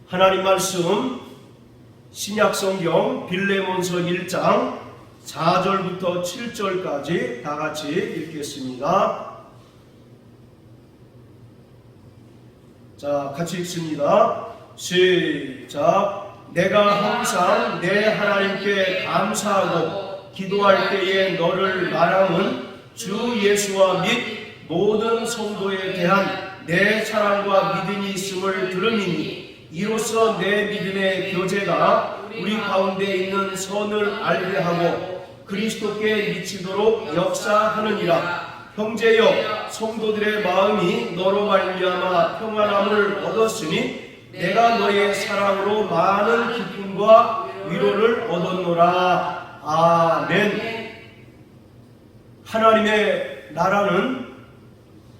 하나님 말씀 신약성경 빌레몬서 1장 4절부터 7절까지 다 같이 읽겠습니다. 자, 같이 읽습니다. 시작. 내가 항상 내 하나님께 감사하고 기도할 때에 너를 말함은 주 예수와 및 모든 성도에 대한 내 사랑과 믿음이 있음을 들음이니 이로써 내 믿음의 교제가 우리 가운데 있는 선을 알게 하고 그리스도께 미치도록 역사하느니라. 형제여, 성도들의 마음이 너로 말미암아 평안함을 얻었으니 내가 너의 사랑으로 많은 기쁨과 위로를 얻었노라. 아멘. 하나님의 나라는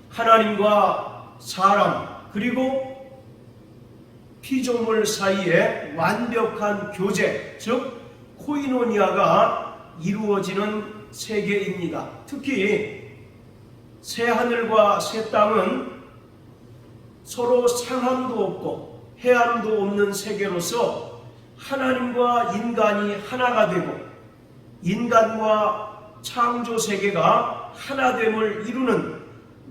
하나님과 사람 그리고 피조물 사이에 완벽한 교제, 즉 코이노니아가 이루어지는 세계입니다. 특히 새하늘과 새 땅은 서로 상함도 없고 해함도 없는 세계로서 하나님과 인간이 하나가 되고 인간과 창조 세계가 하나됨을 이루는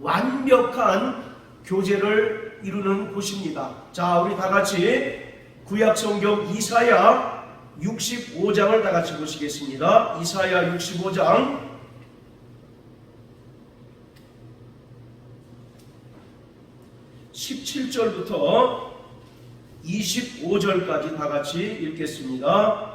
완벽한 교제를 이루는 곳입니다. 자, 우리 다 같이 구약성경 이사야 65장을 다 같이 보시겠습니다. 이사야 65장 17절부터 25절까지 다 같이 읽겠습니다.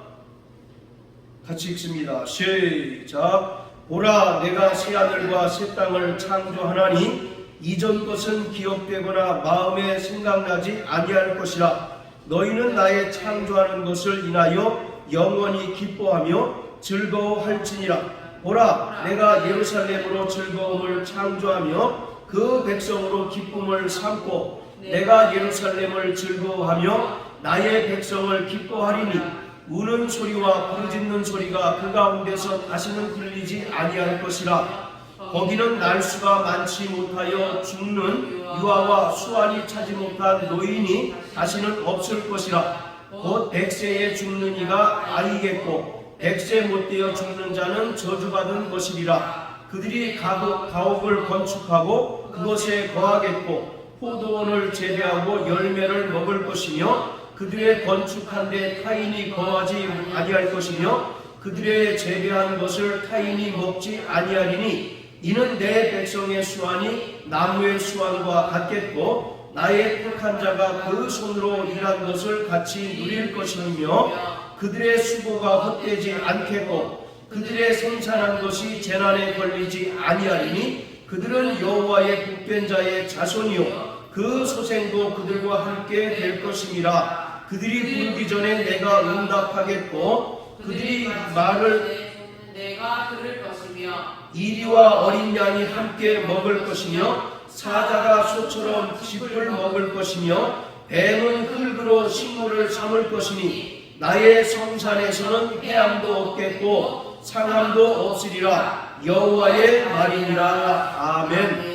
같이 읽습니다. 시작. 보라, 내가 새하늘과 새 땅을 창조하나니 이전 것은 기억되거나 마음에 생각나지 아니할 것이라. 너희는 나의 창조하는 것을 인하여 영원히 기뻐하며 즐거워할지니라. 보라, 내가 예루살렘으로 즐거움을 창조하며 그 백성으로 기쁨을 삼고 내가 예루살렘을 즐거워하며 나의 백성을 기뻐하리니 우는 소리와 부르짖는 소리가 그 가운데서 다시는 들리지 아니할 것이라. 거기는 날수가 많지 못하여 죽는 유아와 수완이 차지 못한 노인이 다시는 없을 것이라. 곧 100세에 죽는 이가 아니겠고 100세 못되어 죽는 자는 저주받은 것이리라. 그들이 가옥을 건축하고 그것에 거하겠고 포도원을 재배하고 열매를 먹을 것이며 그들의 건축한 데 타인이 거하지 아니할 것이며 그들의 재배한 것을 타인이 먹지 아니하리니 이는 내 백성의 수완이 나무의 수완과 같겠고 나의 택한 자가 그 손으로 일한 것을 같이 누릴 것이며 그들의 수고가 헛되지 않겠고 그들의 생산한 것이 재난에 걸리지 아니하리니 그들은 여호와의 복된 자의 자손이요 그 소생도 그들과 함께 될 것임이라. 그들이 부르기 전에 내가 응답하겠고 그들이 말을 내가 들을 것이며 이리와 어린 양이 함께 먹을 것이며 사자가 소처럼 짚을 먹을 것이며 뱀은 흙으로 식물을 삼을 것이니 나의 성산에서는 해함도 없겠고 상함도 없으리라. 여호와의 말이니라. 아멘.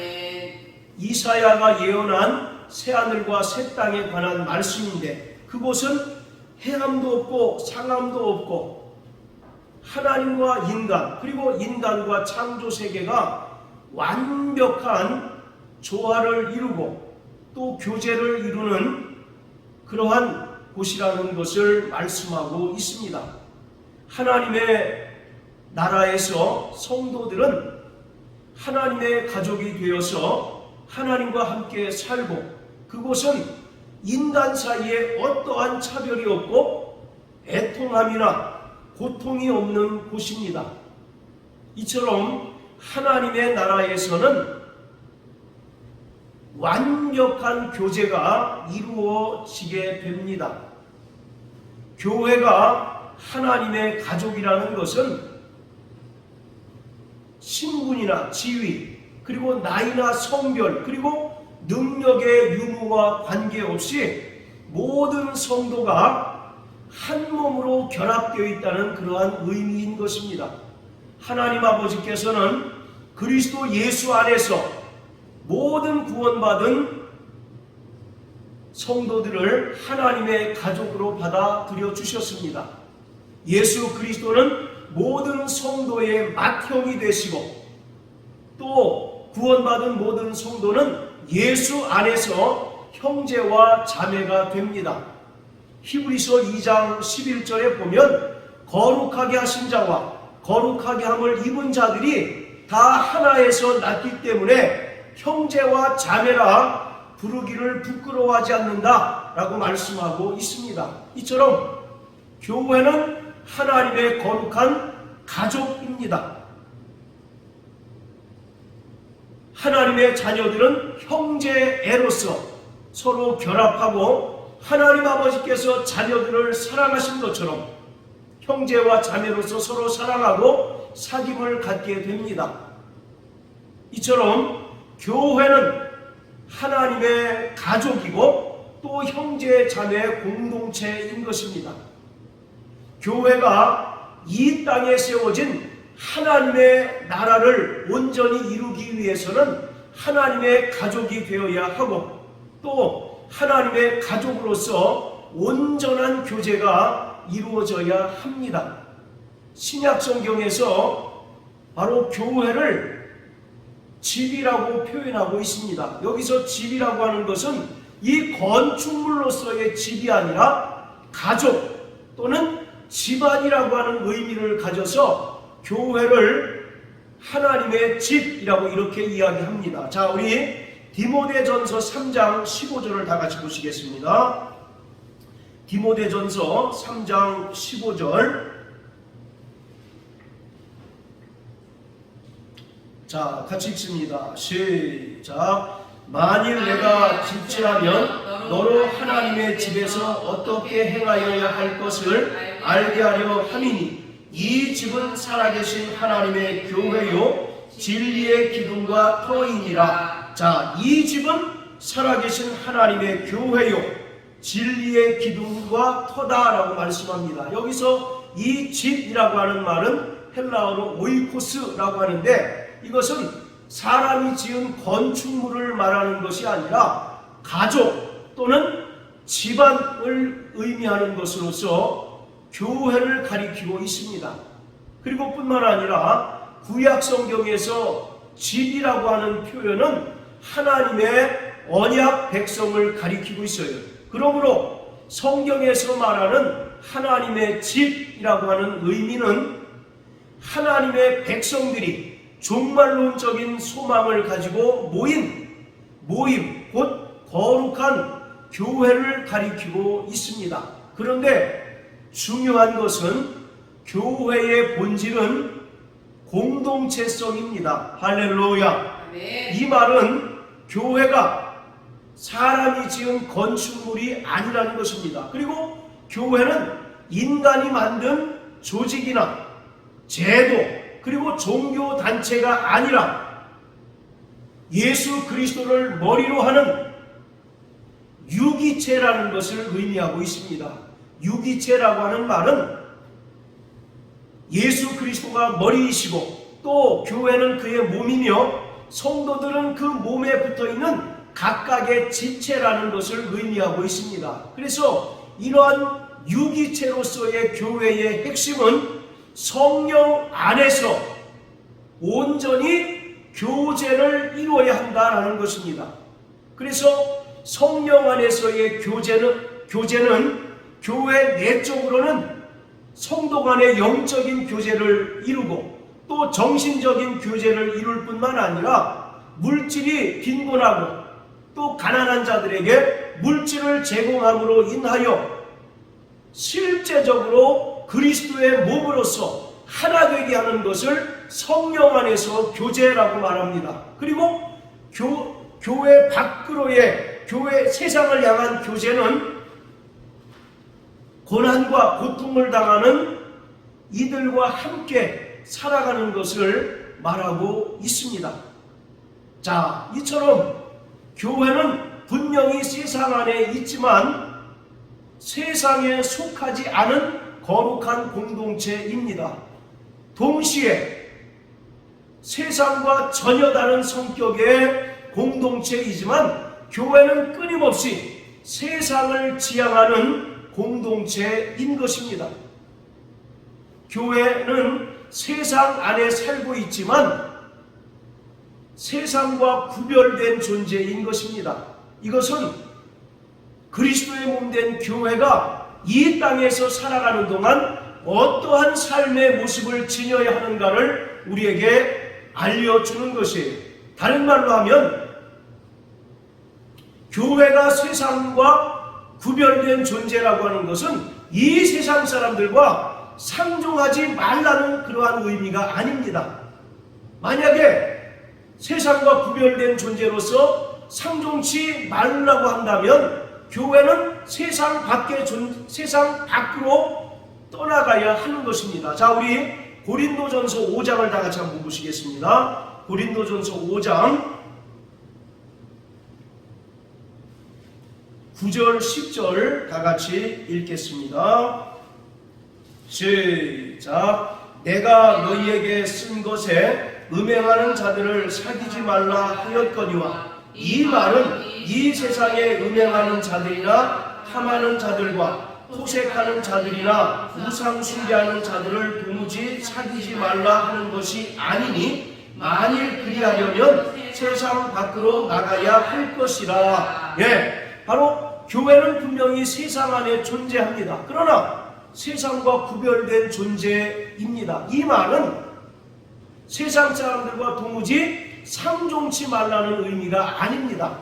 이사야가 예언한 새하늘과 새 땅에 관한 말씀인데 그곳은 해함도 없고 상함도 없고 하나님과 인간 그리고 인간과 창조 세계가 완벽한 조화를 이루고 또 교제를 이루는 그러한 곳이라는 것을 말씀하고 있습니다. 하나님의 나라에서 성도들은 하나님의 가족이 되어서 하나님과 함께 살고 그곳은 인간 사이에 어떠한 차별이 없고 애통함이나 고통이 없는 곳입니다. 이처럼 하나님의 나라에서는 완벽한 교제가 이루어지게 됩니다. 교회가 하나님의 가족이라는 것은 신분이나 지위 그리고 나이나 성별 그리고 능력의 유무와 관계없이 모든 성도가 한 몸으로 결합되어 있다는 그러한 의미인 것입니다. 하나님 아버지께서는 그리스도 예수 안에서 모든 구원받은 성도들을 하나님의 가족으로 받아들여 주셨습니다. 예수 그리스도는 모든 성도의 맏형이 되시고 또 구원받은 모든 성도는 예수 안에서 형제와 자매가 됩니다. 히브리서 2장 11절에 보면 거룩하게 하신 자와 거룩하게 함을 입은 자들이 다 하나에서 났기 때문에 형제와 자매라 부르기를 부끄러워하지 않는다 라고 말씀하고 있습니다. 이처럼 교회는 하나님의 거룩한 가족입니다. 하나님의 자녀들은 형제애로서 서로 결합하고 하나님 아버지께서 자녀들을 사랑하신 것처럼 형제와 자매로서 서로 사랑하고 사귐을 갖게 됩니다. 이처럼 교회는 하나님의 가족이고 또 형제 자매 공동체인 것입니다. 교회가 이 땅에 세워진 하나님의 나라를 온전히 이루기 위해서는 하나님의 가족이 되어야 하고 또 하나님의 가족으로서 온전한 교제가 이루어져야 합니다. 신약 성경에서 바로 교회를 집이라고 표현하고 있습니다. 여기서 집이라고 하는 것은 이 건축물로서의 집이 아니라 가족 또는 집안이라고 하는 의미를 가져서 교회를 하나님의 집이라고 이렇게 이야기합니다. 자, 우리 디모데전서 3장 15절을 다 같이 보시겠습니다. 디모데전서 3장 15절. 자, 같이 읽습니다. 시작. 만일 내가 집지하면 너로 하나님의 집에서 어떻게 행하여야 할 것을 알게 하려 함이니 이 집은 살아계신 하나님의 교회요 진리의 기둥과 터이니라. 자, 이 집은 살아계신 하나님의 교회요 진리의 기둥과 터다라고 말씀합니다. 여기서 이 집이라고 하는 말은 헬라어로 오이코스라고 하는데 이것은 사람이 지은 건축물을 말하는 것이 아니라 가족 또는 집안을 의미하는 것으로서 교회를 가리키고 있습니다. 그리고 뿐만 아니라 구약 성경에서 집이라고 하는 표현은 하나님의 언약 백성을 가리키고 있어요. 그러므로 성경에서 말하는 하나님의 집이라고 하는 의미는 하나님의 백성들이 종말론적인 소망을 가지고 모임, 곧 거룩한 교회를 가리키고 있습니다. 그런데 중요한 것은 교회의 본질은 공동체성입니다. 할렐루야. 이 말은 교회가 사람이 지은 건축물이 아니라는 것입니다. 그리고 교회는 인간이 만든 조직이나 제도 그리고 종교 단체가 아니라 예수 그리스도를 머리로 하는 유기체라는 것을 의미하고 있습니다. 유기체라고 하는 말은 예수 그리스도가 머리이시고 또 교회는 그의 몸이며 성도들은 그 몸에 붙어있는 각각의 지체라는 것을 의미하고 있습니다. 그래서 이러한 유기체로서의 교회의 핵심은 성령 안에서 온전히 교제를 이루어야 한다라는 것입니다. 그래서 성령 안에서의 교제는 교회 내적으로는 성도 간의 영적인 교제를 이루고 또 정신적인 교제를 이룰 뿐만 아니라 물질이 빈곤하고 또 가난한 자들에게 물질을 제공함으로 인하여 실제적으로 그리스도의 몸으로서 하나 되게 하는 것을 성령 안에서 교제라고 말합니다. 그리고 교회 밖으로의 교회 세상을 향한 교제는 고난과 고통을 당하는 이들과 함께 살아가는 것을 말하고 있습니다. 자, 이처럼 교회는 분명히 세상 안에 있지만 세상에 속하지 않은 거룩한 공동체입니다. 동시에 세상과 전혀 다른 성격의 공동체이지만 교회는 끊임없이 세상을 지향하는 공동체인 것입니다. 교회는 세상 안에 살고 있지만 세상과 구별된 존재인 것입니다. 이것은 그리스도의 몸된 교회가 이 땅에서 살아가는 동안 어떠한 삶의 모습을 지녀야 하는가를 우리에게 알려주는 것이에요. 다른 말로 하면 교회가 세상과 구별된 존재라고 하는 것은 이 세상 사람들과 상종하지 말라는 그러한 의미가 아닙니다. 만약에 세상과 구별된 존재로서 상종치 말라고 한다면 교회는 세상 밖으로 떠나가야 하는 것입니다. 자, 우리 고린도전서 5장을 다 같이 한번 보시겠습니다. 고린도전서 5장 9절 10절 다 같이 읽겠습니다. 시작. 내가 너희에게 쓴 것에 음행하는 자들을 사귀지 말라 하였거니와 이 말은 이 세상에 음행하는 자들이나 탐하는 자들과 호색하는 자들이나 우상 숭배하는 자들을 도무지 사귀지 말라 하는 것이 아니니 만일 그리하려면 세상 밖으로 나가야 할 것이라. 바로 교회는 분명히 세상 안에 존재합니다. 그러나 세상과 구별된 존재입니다. 이 말은 세상 사람들과 도무지 상종치 말라는 의미가 아닙니다.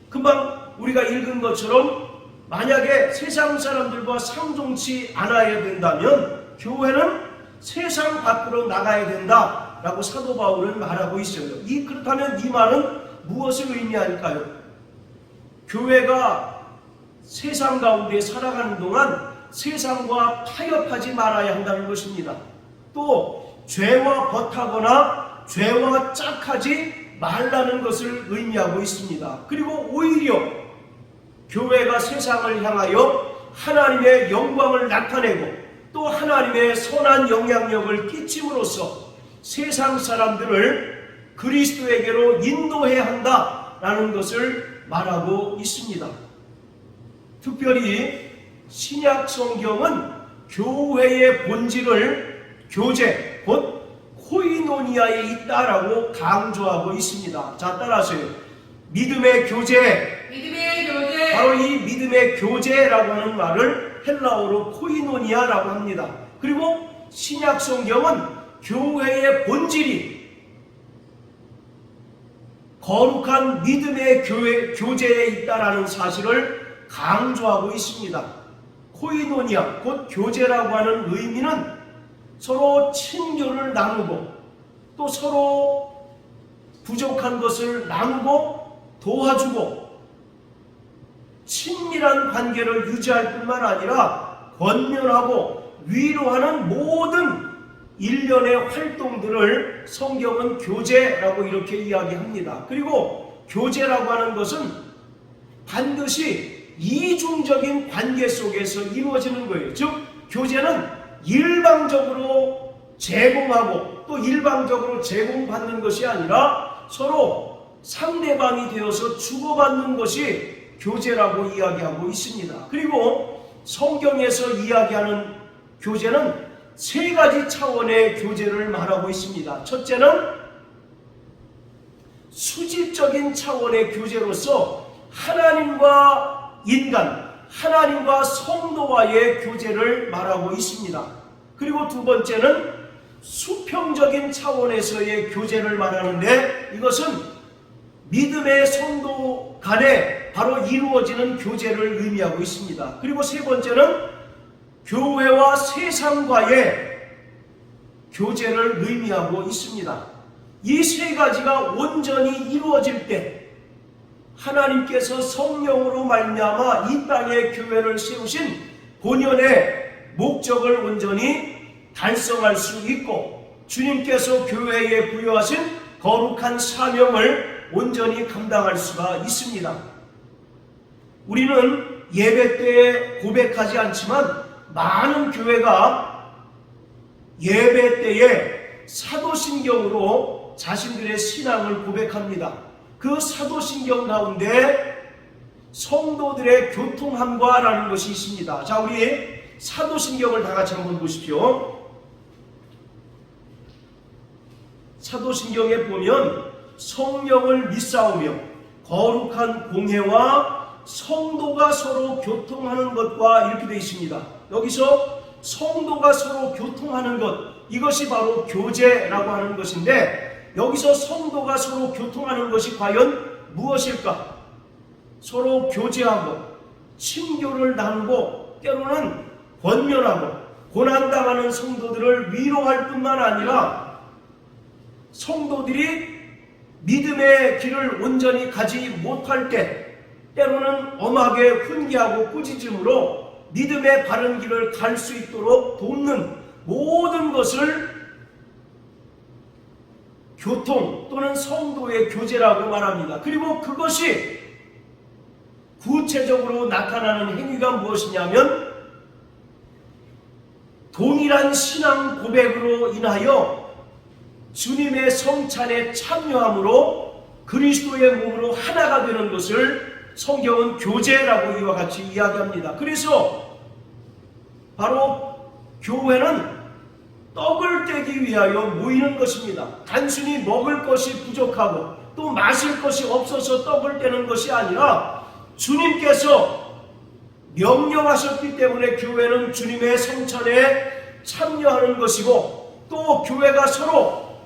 금방 우리가 읽은 것처럼 만약에 세상 사람들과 상종치 않아야 된다면 교회는 세상 밖으로 나가야 된다라고 사도 바울은 말하고 있어요. 그렇다면 이 말은 무엇을 의미할까요? 교회가 세상 가운데 살아가는 동안 세상과 타협하지 말아야 한다는 것입니다. 또 죄와 벗하거나 죄와 짝하지 말라는 것을 의미하고 있습니다. 그리고 오히려 교회가 세상을 향하여 하나님의 영광을 나타내고 또 하나님의 선한 영향력을 끼침으로써 세상 사람들을 그리스도에게로 인도해야 한다라는 것을 말하고 있습니다. 특별히 신약 성경은 교회의 본질을 교제, 곧 코이노니아에 있다라고 강조하고 있습니다. 자, 따라하세요. 믿음의 교제. 바로 이 믿음의 교제라고 하는 말을 헬라어로 코이노니아라고 합니다. 그리고 신약 성경은 교회의 본질이 거룩한 믿음의 교제에 있다라는 사실을 강조하고 있습니다. 코이노니아, 곧 교제라고 하는 의미는 서로 친교를 나누고 또 서로 부족한 것을 나누고 도와주고 친밀한 관계를 유지할 뿐만 아니라 권면하고 위로하는 모든 일련의 활동들을 성경은 교제라고 이렇게 이야기합니다. 그리고 교제라고 하는 것은 반드시 이중적인 관계 속에서 이루어지는 거예요. 즉 교제는 일방적으로 제공하고 또 일방적으로 제공받는 것이 아니라 서로 상대방이 되어서 주고받는 것이 교제라고 이야기하고 있습니다. 그리고 성경에서 이야기하는 교제는 세 가지 차원의 교제를 말하고 있습니다. 첫째는 수질적인 차원의 교제로서 하나님과 인간, 하나님과 성도와의 교제를 말하고 있습니다. 그리고 두 번째는 수평적인 차원에서의 교제를 말하는데 이것은 믿음의 성도 간에 바로 이루어지는 교제를 의미하고 있습니다. 그리고 세 번째는 교회와 세상과의 교제를 의미하고 있습니다. 이 세 가지가 온전히 이루어질 때 하나님께서 성령으로 말미암아 이 땅에 교회를 세우신 본연의 목적을 온전히 달성할 수 있고 주님께서 교회에 부여하신 거룩한 사명을 온전히 감당할 수가 있습니다. 우리는 예배 때에 고백하지 않지만 많은 교회가 예배 때에 사도신경으로 자신들의 신앙을 고백합니다. 그 사도신경 가운데 성도들의 교통함과라는 것이 있습니다. 자, 우리 사도신경을 다 같이 한번 보십시오. 사도신경에 보면 성령을 믿사오며 거룩한 공회와 성도가 서로 교통하는 것과 이렇게 되어 있습니다. 여기서 성도가 서로 교통하는 것, 이것이 바로 교제라고 하는 것인데, 여기서 성도가 서로 교통하는 것이 과연 무엇일까? 서로 교제하고 친교를 나누고 때로는 권면하고 고난당하는 성도들을 위로할 뿐만 아니라 성도들이 믿음의 길을 온전히 가지 못할 때 때로는 엄하게 훈계하고 꾸짖음으로 믿음의 바른 길을 갈 수 있도록 돕는 모든 것을 교통 또는 성도의 교제라고 말합니다. 그리고 그것이 구체적으로 나타나는 행위가 무엇이냐면 동일한 신앙 고백으로 인하여 주님의 성찬에 참여함으로 그리스도의 몸으로 하나가 되는 것을 성경은 교제라고 이와 같이 이야기합니다. 그래서 바로 교회는 떡을 떼기 위하여 모이는 것입니다. 단순히 먹을 것이 부족하고 또 마실 것이 없어서 떡을 떼는 것이 아니라 주님께서 명령하셨기 때문에 교회는 주님의 성찬에 참여하는 것이고, 또 교회가 서로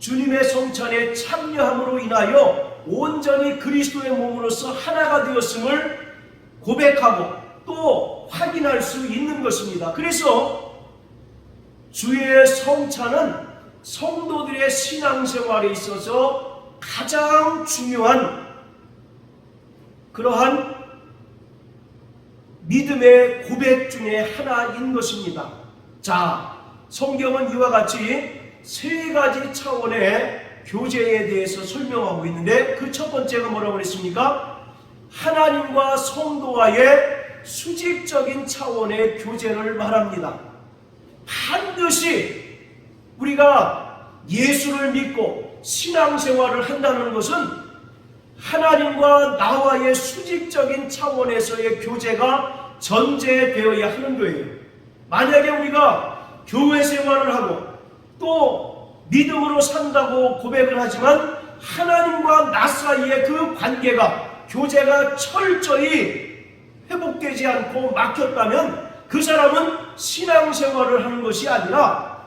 주님의 성찬에 참여함으로 인하여 온전히 그리스도의 몸으로서 하나가 되었음을 고백하고 또 확인할 수 있는 것입니다. 그래서 주의 성찬은 성도들의 신앙생활에 있어서 가장 중요한 그러한 믿음의 고백 중에 하나인 것입니다. 자, 성경은 이와 같이 세 가지 차원의 교제에 대해서 설명하고 있는데, 그 첫 번째가 뭐라고 그랬습니까? 하나님과 성도와의 수직적인 차원의 교제를 말합니다. 반드시 우리가 예수를 믿고 신앙생활을 한다는 것은 하나님과 나와의 수직적인 차원에서의 교제가 전제되어야 하는 거예요. 만약에 우리가 교회 생활을 하고 또 믿음으로 산다고 고백을 하지만 하나님과 나 사이의 그 관계가, 교제가 철저히 회복되지 않고 막혔다면 그 사람은 신앙생활을 하는 것이 아니라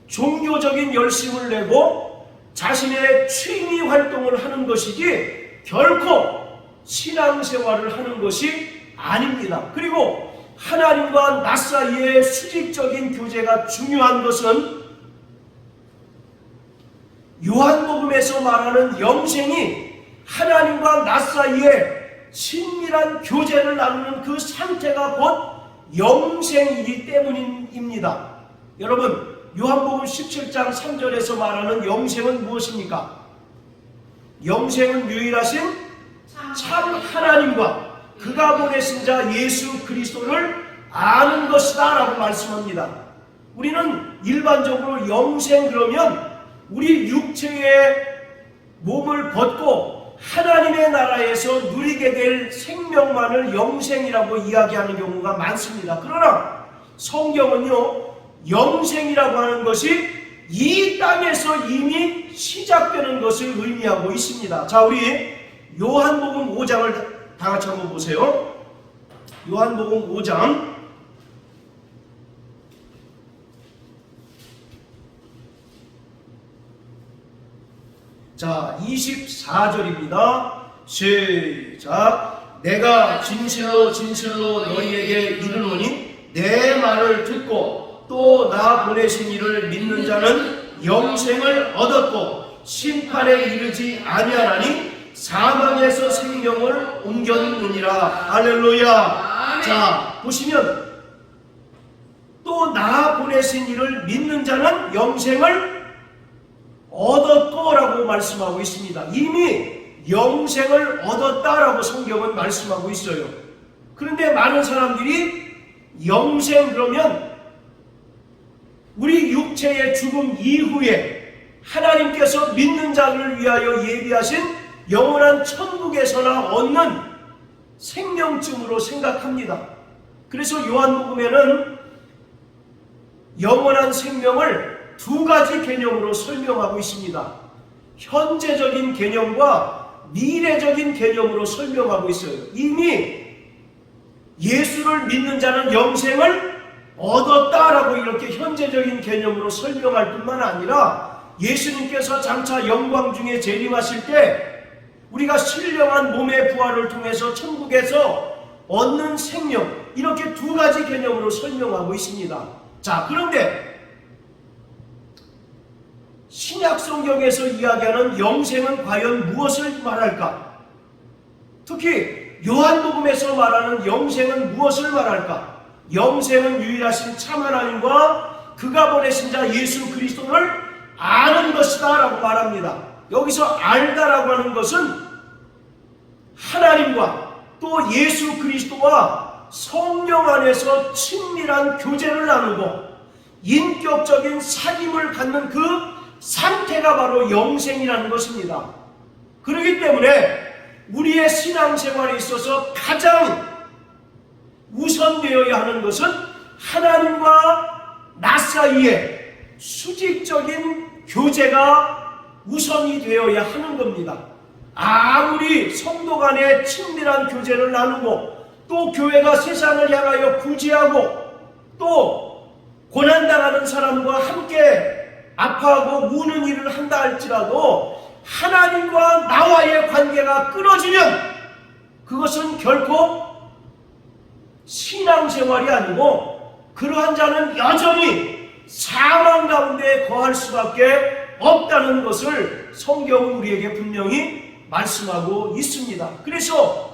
종교적인 열심을 내고 자신의 취미 활동을 하는 것이지 결코 신앙생활을 하는 것이 아닙니다. 그리고 하나님과 나 사이의 수직적인 교제가 중요한 것은 요한복음에서 말하는 영생이 하나님과 나 사이에 친밀한 교제를 나누는 그 상태가 곧 영생이기 때문입니다. 여러분, 요한복음 17장 3절에서 말하는 영생은 무엇입니까? 영생은 유일하신 참 하나님과 그가 보내신 자 예수 그리스도를 아는 것이다 라고 말씀합니다. 우리는 일반적으로 영생 그러면 우리 육체의 몸을 벗고 하나님의 나라에서 누리게 될 생명만을 영생이라고 이야기하는 경우가 많습니다. 그러나 성경은요, 영생이라고 하는 것이 이 땅에서 이미 시작되는 것을 의미하고 있습니다. 자, 우리 요한복음 5장을 다 같이 한번 보세요. 요한복음 5장 자, 24절입니다. 시작. 내가 진실로 진실로 너희에게 이르노니 내 말을 듣고 또 나 보내신 이를 믿는 자는 영생을 얻었고 심판에 이르지 아니하나니 사망에서 생명을 옮겼느니라. 할렐루야. 자, 보시면 또 나 보내신 이를 믿는 자는 영생을 얻었고 라고 말씀하고 있습니다. 이미 영생을 얻었다라고 성경은 말씀하고 있어요. 그런데 많은 사람들이 영생 그러면 우리 육체의 죽음 이후에 하나님께서 믿는 자를 위하여 예비하신 영원한 천국에서나 얻는 생명쯤으로 생각합니다. 그래서 요한복음에는 영원한 생명을 두 가지 개념으로 설명하고 있습니다. 현재적인 개념과 미래적인 개념으로 설명하고 있어요. 이미 예수를 믿는 자는 영생을 얻었다라고 이렇게 현재적인 개념으로 설명할 뿐만 아니라 예수님께서 장차 영광 중에 재림하실 때 우리가 신령한 몸의 부활을 통해서 천국에서 얻는 생명, 이렇게 두 가지 개념으로 설명하고 있습니다. 자, 그런데 신약 성경에서 이야기하는 영생은 과연 무엇을 말할까? 특히 요한복음에서 말하는 영생은 무엇을 말할까? 영생은 유일하신 참 하나님과 그가 보내신 자 예수 그리스도를 아는 것이다 라고 말합니다. 여기서 알다라고 하는 것은 하나님과 또 예수 그리스도와 성령 안에서 친밀한 교제를 나누고 인격적인 사귐을 갖는 그 상태가 바로 영생이라는 것입니다. 그렇기 때문에 우리의 신앙생활에 있어서 가장 우선되어야 하는 것은 하나님과 나 사이에 수직적인 교제가 우선이 되어야 하는 겁니다. 아무리 성도 간에 친밀한 교제를 나누고 또 교회가 세상을 향하여 구제하고 또 고난당하는 사람과 함께 아파하고 우는 일을 한다 할지라도 하나님과 나와의 관계가 끊어지면 그것은 결코 신앙생활이 아니고 그러한 자는 여전히 사망 가운데 거할 수밖에 없다는 것을 성경은 우리에게 분명히 말씀하고 있습니다. 그래서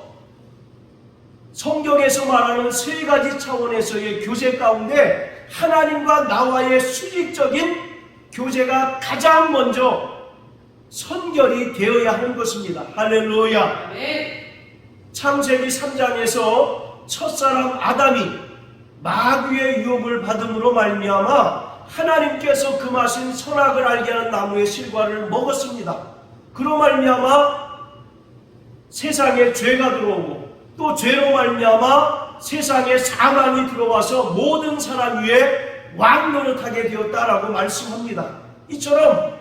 성경에서 말하는 세 가지 차원에서의 교제 가운데 하나님과 나와의 수직적인 교제가 가장 먼저 선결이 되어야 하는 것입니다. 할렐루야. 창세기 3장에서 첫사람 아담이 마귀의 유혹을 받음으로 말미암아 하나님께서 금하신 선악을 알게 하는 나무의 실과를 먹었습니다. 그로 말미암아 세상에 죄가 들어오고 또 죄로 말미암아 세상에 사망이 들어와서 모든 사람 위에 왕노릇하게 되었다라고 말씀합니다. 이처럼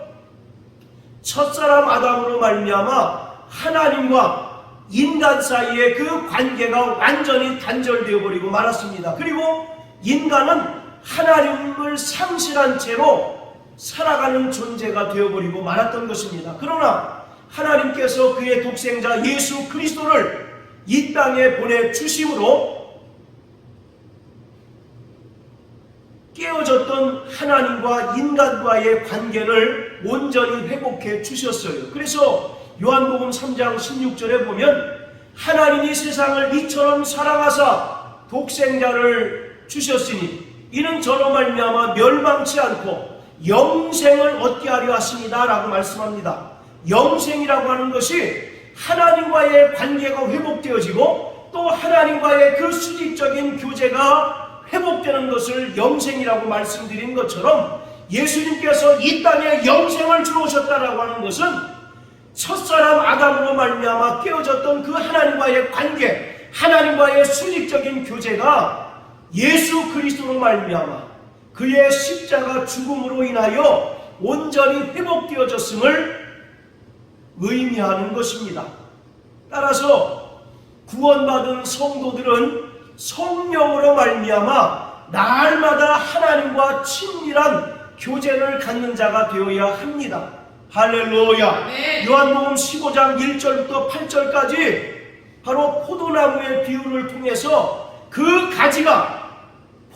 첫사람 아담으로 말미암아 하나님과 인간 사이의 그 관계가 완전히 단절되어 버리고 말았습니다. 그리고 인간은 하나님을 상실한 채로 살아가는 존재가 되어버리고 말았던 것입니다. 그러나 하나님께서 그의 독생자 예수 그리스도를 이 땅에 보내주심으로 깨어졌던 하나님과 인간과의 관계를 온전히 회복해 주셨어요. 그래서 요한복음 3장 16절에 보면 하나님이 세상을 이처럼 사랑하사 독생자를 주셨으니 이는 저로 말미암아 멸망치 않고 영생을 얻게 하려 하십니다 라고 말씀합니다. 영생이라고 하는 것이 하나님과의 관계가 회복되어지고 또 하나님과의 그 수직적인 교제가 회복되는 것을 영생이라고 말씀드린 것처럼 예수님께서 이 땅에 영생을 주러 오셨다라고 하는 것은 첫사람 아담으로 말미암아 깨어졌던 그 하나님과의 관계, 하나님과의 수직적인 교제가 예수 그리스도로 말미암아 그의 십자가 죽음으로 인하여 온전히 회복되어졌음을 의미하는 것입니다. 따라서 구원받은 성도들은 성령으로 말미암아 날마다 하나님과 친밀한 교제를 갖는 자가 되어야 합니다. 할렐루야. 네. 요한복음 15장 1절부터 8절까지 바로 포도나무의 비유를 통해서 그 가지가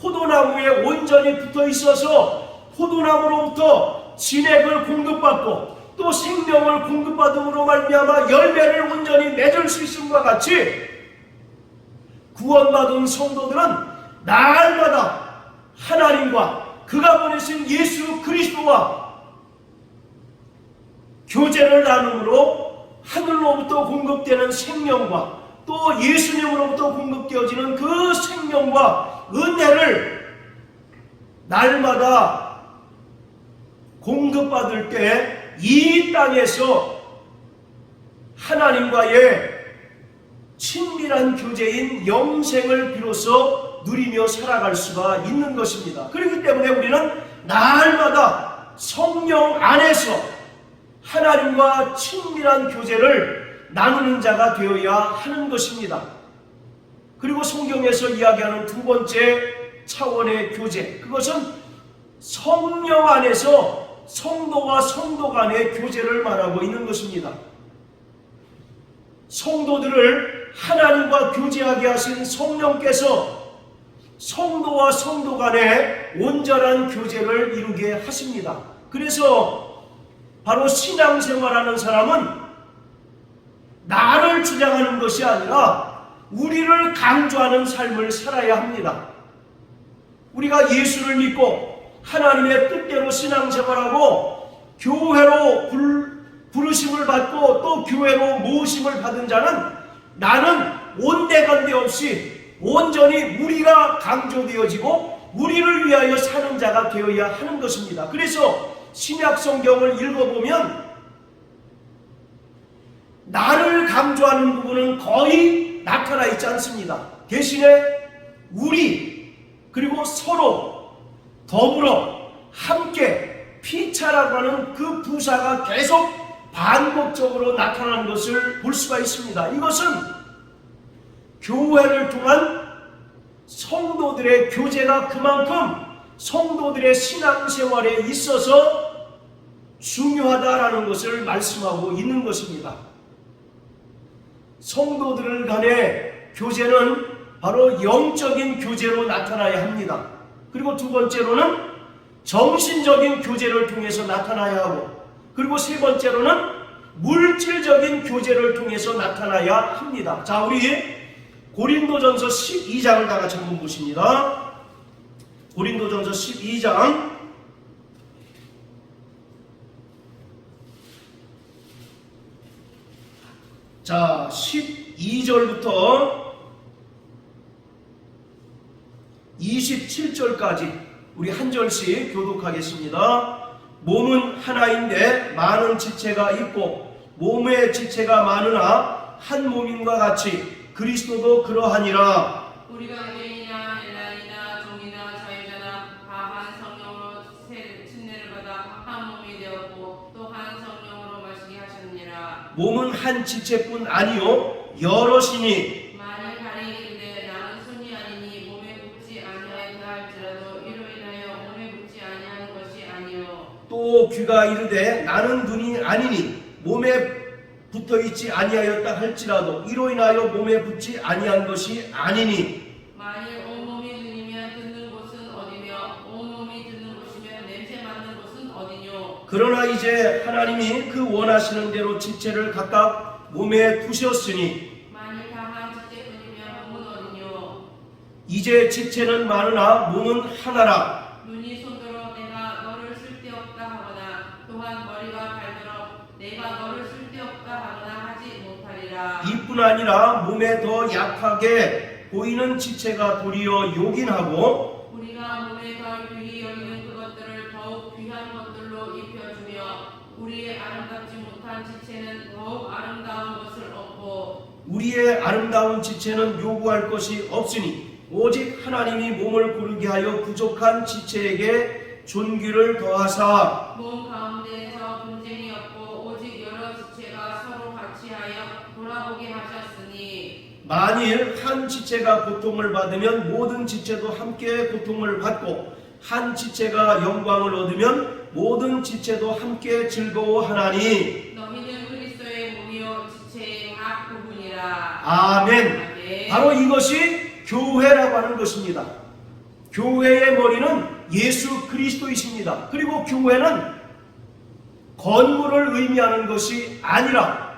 포도나무에 온전히 붙어 있어서 포도나무로부터 진액을 공급받고 또 생명을 공급받음으로 말미암아 열매를 온전히 맺을 수 있음과 같이 구원받은 성도들은 날마다 하나님과 그가 보내신 예수 그리스도와 교제를 나눔으로 하늘로부터 공급되는 생명과 또 예수님으로부터 공급되어지는 그 생명과 은혜를 날마다 공급받을 때 이 땅에서 하나님과의 친밀한 교제인 영생을 비로소 누리며 살아갈 수가 있는 것입니다. 그렇기 때문에 우리는 날마다 성령 안에서 하나님과 친밀한 교제를 나누는 자가 되어야 하는 것입니다. 그리고 성경에서 이야기하는 두 번째 차원의 교제, 그것은 성령 안에서 성도와 성도 간의 교제를 말하고 있는 것입니다. 성도들을 하나님과 교제하게 하신 성령께서 성도와 성도 간의 온전한 교제를 이루게 하십니다. 그래서 바로 신앙생활하는 사람은 나를 주장하는 것이 아니라 우리를 강조하는 삶을 살아야 합니다. 우리가 예수를 믿고 하나님의 뜻대로 신앙생활하고 교회로 부르심을 받고 또 교회로 모심을 받은 자는 나는 온데간데 없이 온전히 우리가 강조되어지고 우리를 위하여 사는 자가 되어야 하는 것입니다. 그래서 신약 성경을 읽어보면 나를 강조하는 부분은 거의 나타나 있지 않습니다. 대신에 우리 그리고 서로 더불어 함께 피차라고 하는 그 부사가 계속 반복적으로 나타나는 것을 볼 수가 있습니다. 이것은 교회를 통한 성도들의 교제가 그만큼 성도들의 신앙생활에 있어서 중요하다라는 것을 말씀하고 있는 것입니다. 성도들 간의 교제는 바로 영적인 교제로 나타나야 합니다. 그리고 두 번째로는 정신적인 교제를 통해서 나타나야 하고, 그리고 세 번째로는 물질적인 교제를 통해서 나타나야 합니다. 자, 우리 고린도전서 12장을 다 같이 한번 보십니다. 고린도전서 12장 자 12절부터 27절까지 우리 한 절씩 교독하겠습니다. 몸은 하나인데 많은 지체가 있고 몸의 지체가 많으나 한 몸인과 같이 그리스도도 그러하니라. 우리가 유대인이나 헬라인이나 종이나 자유자나 다 한 성령으로 침례를 받아 한 몸이 되었고 또 한 성령으로 마시게 하셨느니라. 몸은 한 지체뿐 아니요 여럿이니 만일 다리 이르되 나는 손이 아니니 몸에 붙지 아니하였다 할지라도 이로 인하여 몸에 붙지 아니하는 것이 아니요. 또 귀가 이르되 나는 눈이 아니니 몸에 붙어있지 아니하였다 할지라도 이로 인하여 몸에 붙지 아니한 것이 아니니. 만일 온몸이 눈이면 듣는 곳은 어디며 온몸이 듣는 곳이면 냄새 맡는 곳은 어디뇨. 그러나 이제 하나님이 그 원하시는 대로 지체를 각각 몸에 두셨으니 만일 다한 지체뿐이면 몸은 어디뇨. 이제 지체는 많으나 몸은 하나라. 눈이 손들어 내가 너를 쓸데없다 하거나 또한 머리가 발들어 내가 너를 쓸데없다 하거나 하지 못하리라. 이뿐 아니라 몸에 더 약하게 보이는 지체가 도리어 요긴하고 우리가 몸에 더 귀히 여기는 그것들을 더욱 귀한 것들로 입혀주며 우리의 아름답지 못한 지체는 더욱 아름다운 것을 얻고 우리의 아름다운 지체는 요구할 것이 없으니 오직 하나님이 몸을 고르게 하여 부족한 지체에게 존귀를 더하사 몸 가운데에서 분쟁이 없고 오직 여러 지체가 서로 같이하여 돌아보게 하셨으니 만일 한 지체가 고통을 받으면 모든 지체도 함께 고통을 받고 한 지체가 영광을 얻으면 모든 지체도 함께 즐거워하나니. 너희는 그리스도의 몸이요 지체의 각 부분이라. 아멘. 아멘. 바로 이것이 교회라고 하는 것입니다. 교회의 머리는 예수 그리스도이십니다. 그리고 교회는 건물을 의미하는 것이 아니라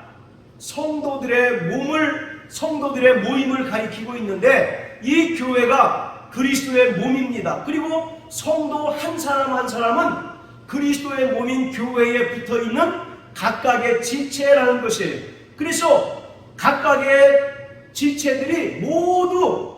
성도들의 모임을 가리키고 있는데 이 교회가 그리스도의 몸입니다. 그리고 성도 한 사람 한 사람은 그리스도의 몸인 교회에 붙어있는 각각의 지체라는 것이에요. 그래서 각각의 지체들이 모두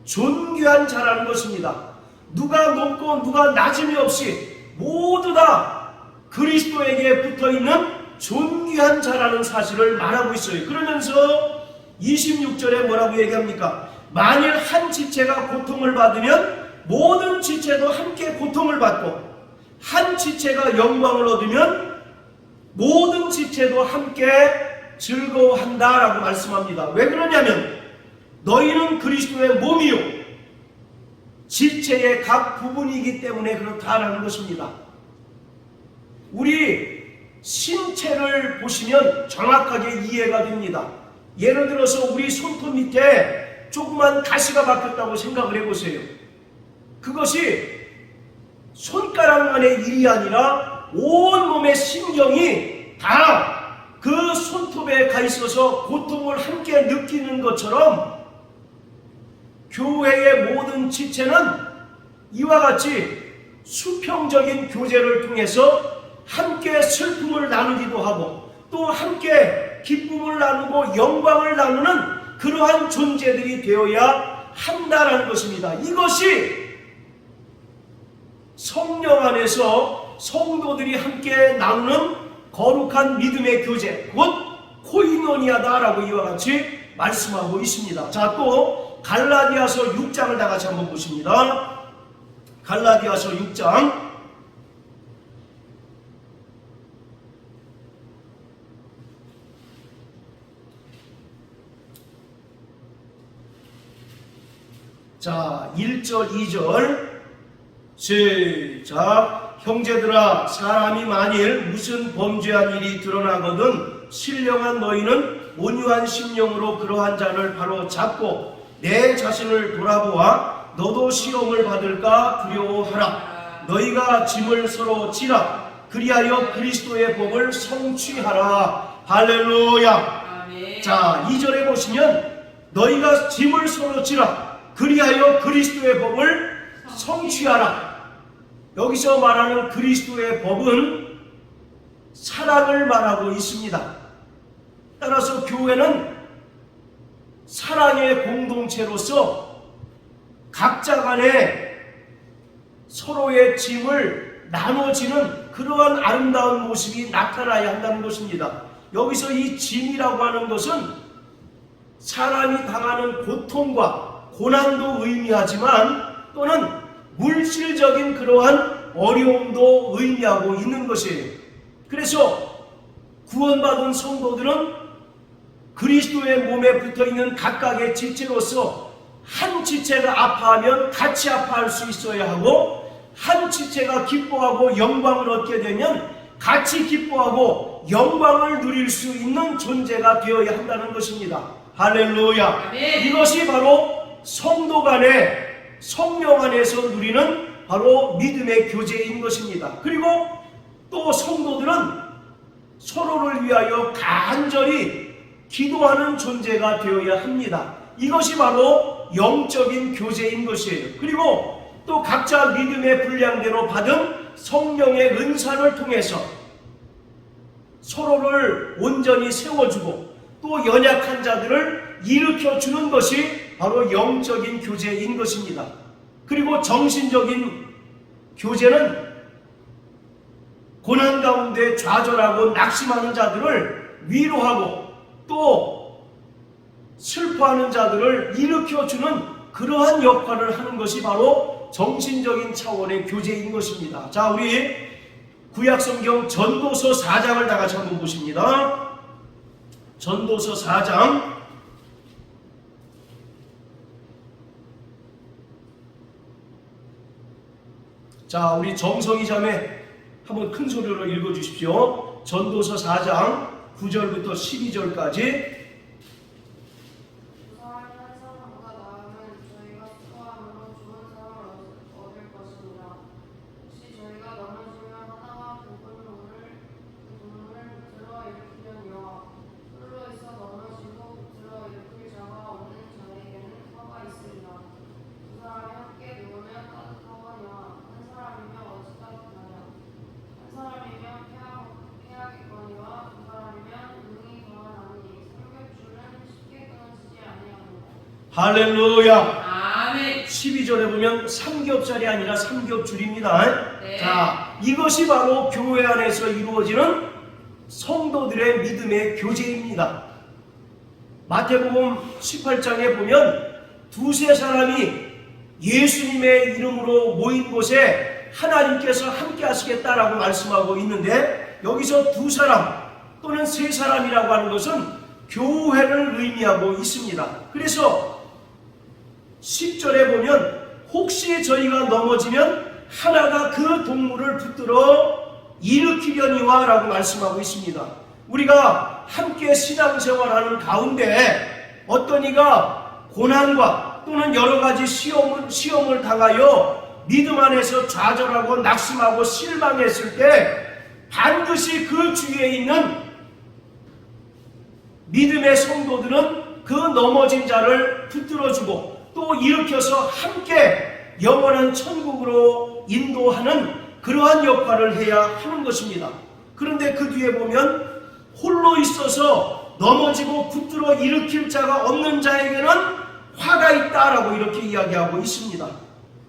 존귀한 자라는 것입니다. 누가 높고 누가 낮음이 없이 모두 다 그리스도에게 붙어있는 존귀한 자라는 사실을 말하고 있어요. 그러면서 26절에 뭐라고 얘기합니까? 만일 한 지체가 고통을 받으면 모든 지체도 함께 고통을 받고, 한 지체가 영광을 얻으면 모든 지체도 함께 즐거워한다라고 말씀합니다. 왜 그러냐면 너희는 그리스도의 몸이요 지체의 각 부분이기 때문에 그렇다라는 것입니다. 우리 신체를 보시면 정확하게 이해가 됩니다. 예를 들어서 우리 손톱 밑에 조그만 가시가 박혔다고 생각을 해보세요. 그것이 손가락만의 일이 아니라 온몸의 신경이 다 그 손톱에 가 있어서 고통을 함께 느끼는 것처럼 교회의 모든 지체는 이와 같이 수평적인 교제를 통해서 함께 슬픔을 나누기도 하고 또 함께 기쁨을 나누고 영광을 나누는 그러한 존재들이 되어야 한다라는 것입니다. 이것이 성령 안에서 성도들이 함께 나누는 거룩한 믿음의 교제, 곧 코이노니아다라고 이와 같이 말씀하고 있습니다. 자, 또 갈라디아서 6장을 다 같이 한번 보십니다. 갈라디아서 6장 자, 1절 2절 시작. 형제들아, 사람이 만일 무슨 범죄한 일이 드러나거든 신령한 너희는 온유한 심령으로 그러한 자를 바로 잡고 내 자신을 돌아보아 너도 시험을 받을까 두려워하라. 너희가 짐을 서로 지라. 그리하여 그리스도의 법을 성취하라. 할렐루야. 아멘. 자, 2절에 보시면 너희가 짐을 서로 지라. 그리하여 그리스도의 법을 성취하라. 여기서 말하는 그리스도의 법은 사랑을 말하고 있습니다. 따라서 교회는 사랑의 공동체로서 각자 간에 서로의 짐을 나눠지는 그러한 아름다운 모습이 나타나야 한다는 것입니다. 여기서 이 짐이라고 하는 것은 사람이 당하는 고통과 고난도 의미하지만 또는 물질적인 그러한 어려움도 의미하고 있는 것이에요. 그래서 구원받은 성도들은 그리스도의 몸에 붙어있는 각각의 지체로서 한 지체가 아파하면 같이 아파할 수 있어야 하고, 한 지체가 기뻐하고 영광을 얻게 되면 같이 기뻐하고 영광을 누릴 수 있는 존재가 되어야 한다는 것입니다. 할렐루야. 아멘. 이것이 바로 성도 간에 성령 안에서 누리는 바로 믿음의 교제인 것입니다. 그리고 또 성도들은 서로를 위하여 간절히 기도하는 존재가 되어야 합니다. 이것이 바로 영적인 교제인 것이에요. 그리고 또 각자 믿음의 분량대로 받은 성령의 은사를 통해서 서로를 온전히 세워주고 또 연약한 자들을 일으켜주는 것이 바로 영적인 교제인 것입니다. 그리고 정신적인 교제는 고난 가운데 좌절하고 낙심하는 자들을 위로하고 또 슬퍼하는 자들을 일으켜주는 그러한 역할을 하는 것이 바로 정신적인 차원의 교제인 것입니다. 자, 우리 구약성경 전도서 4장을 다 같이 한번 보십니다. 전도서 4장 자, 우리 정성희 자매 한번 큰 소리로 읽어주십시오. 전도서 4장 9절부터 12절까지. 할렐루야. 아멘. 12절에 보면 삼겹살이 아니라 삼겹줄입니다. 네. 자, 이것이 바로 교회 안에서 이루어지는 성도들의 믿음의 교제입니다. 마태복음 18장에 보면 두세 사람이 예수님의 이름으로 모인 곳에 하나님께서 함께 하시겠다라고 말씀하고 있는데, 여기서 두 사람 또는 세 사람이라고 하는 것은 교회를 의미하고 있습니다. 그래서 10절에 보면 혹시 저희가 넘어지면 하나가 그 동물을 붙들어 일으키려니와 라고 말씀하고 있습니다. 우리가 함께 신앙생활하는 가운데 어떤 이가 고난과 또는 여러가지 시험을 당하여 믿음 안에서 좌절하고 낙심하고 실망했을 때 반드시 그 주위에 있는 믿음의 성도들은 그 넘어진 자를 붙들어주고 또 일으켜서 함께 영원한 천국으로 인도하는 그러한 역할을 해야 하는 것입니다. 그런데 그 뒤에 보면 홀로 있어서 넘어지고 붙들어 일으킬 자가 없는 자에게는 화가 있다라고 이렇게 이야기하고 있습니다.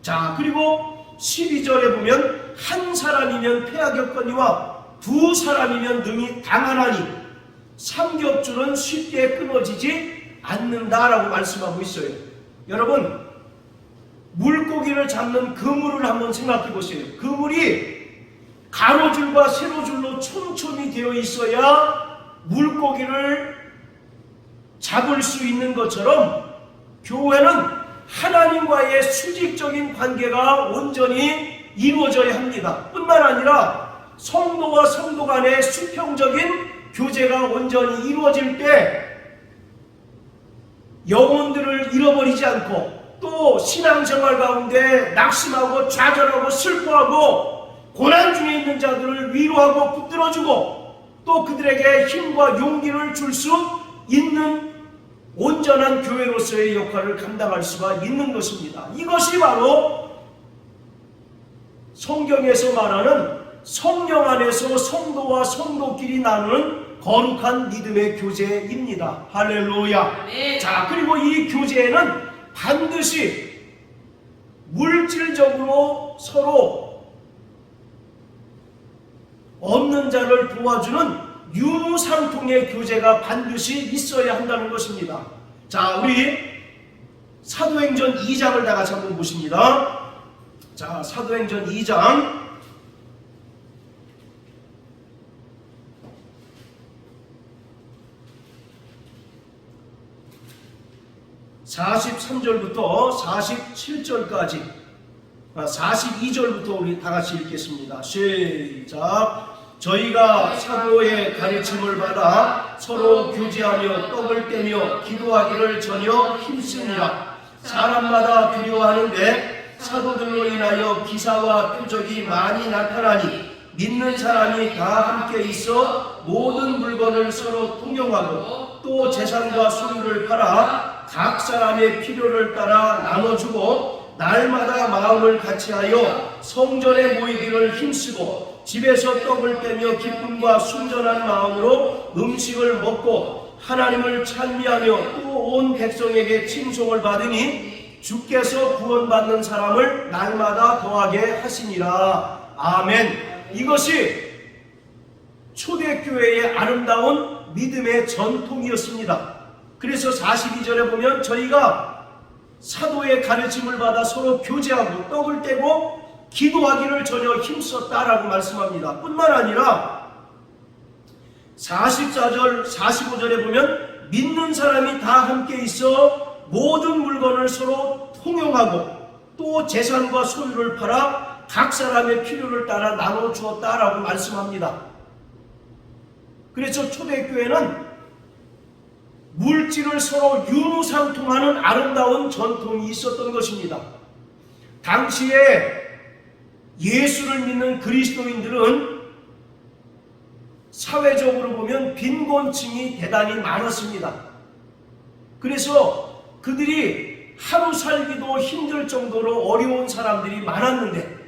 자, 그리고 12절에 보면 한 사람이면 패하겠거니와 두 사람이면 능히 당하나니 삼겹줄은 쉽게 끊어지지 않는다라고 말씀하고 있어요. 여러분, 물고기를 잡는 그물을 한번 생각해 보세요. 그물이 가로줄과 세로줄로 촘촘히 되어 있어야 물고기를 잡을 수 있는 것처럼 교회는 하나님과의 수직적인 관계가 온전히 이루어져야 합니다. 뿐만 아니라 성도와 성도 간의 수평적인 교제가 온전히 이루어질 때 영혼들을 잃어버리지 않고 또 신앙생활 가운데 낙심하고 좌절하고 슬퍼하고 고난 중에 있는 자들을 위로하고 붙들어주고 또 그들에게 힘과 용기를 줄 수 있는 온전한 교회로서의 역할을 감당할 수가 있는 것입니다. 이것이 바로 성경에서 말하는 성령 안에서 성도와 성도끼리 나누는 거룩한 믿음의 교제입니다. 할렐루야. 네. 자, 그리고 이 교제에는 반드시 물질적으로 서로 없는 자를 도와주는 유무상통의 교제가 반드시 있어야 한다는 것입니다. 자, 우리 사도행전 2장을 다 같이 한번 보십니다. 자, 사도행전 2장 43절부터 47절까지 42절부터 우리 다같이 읽겠습니다. 시작. 저희가 사도의 가르침을 받아 서로 교제하며 떡을 떼며 기도하기를 전혀 힘쓰니라. 사람마다 두려워하는데 사도들로 인하여 기사와 표적이 많이 나타나니 믿는 사람이 다 함께 있어 모든 물건을 서로 통용하고 또 재산과 소유를 팔아 각 사람의 필요를 따라 나눠주고 날마다 마음을 같이하여 성전에 모이기를 힘쓰고 집에서 떡을 떼며 기쁨과 순전한 마음으로 음식을 먹고 하나님을 찬미하며 또 온 백성에게 칭송을 받으니 주께서 구원받는 사람을 날마다 더하게 하시니라. 아멘. 이것이 초대교회의 아름다운 믿음의 전통이었습니다. 그래서 42절에 보면 저희가 사도의 가르침을 받아 서로 교제하고 떡을 떼고 기도하기를 전혀 힘썼다라고 말씀합니다. 뿐만 아니라 44절, 45절에 보면 믿는 사람이 다 함께 있어 모든 물건을 서로 통용하고 또 재산과 소유를 팔아 각 사람의 필요를 따라 나눠 주었다라고 말씀합니다. 그래서 초대교회는 물질을 서로 유무상통하는 아름다운 전통이 있었던 것입니다. 당시에 예수를 믿는 그리스도인들은 사회적으로 보면 빈곤층이 대단히 많았습니다. 그래서 그들이 하루 살기도 힘들 정도로 어려운 사람들이 많았는데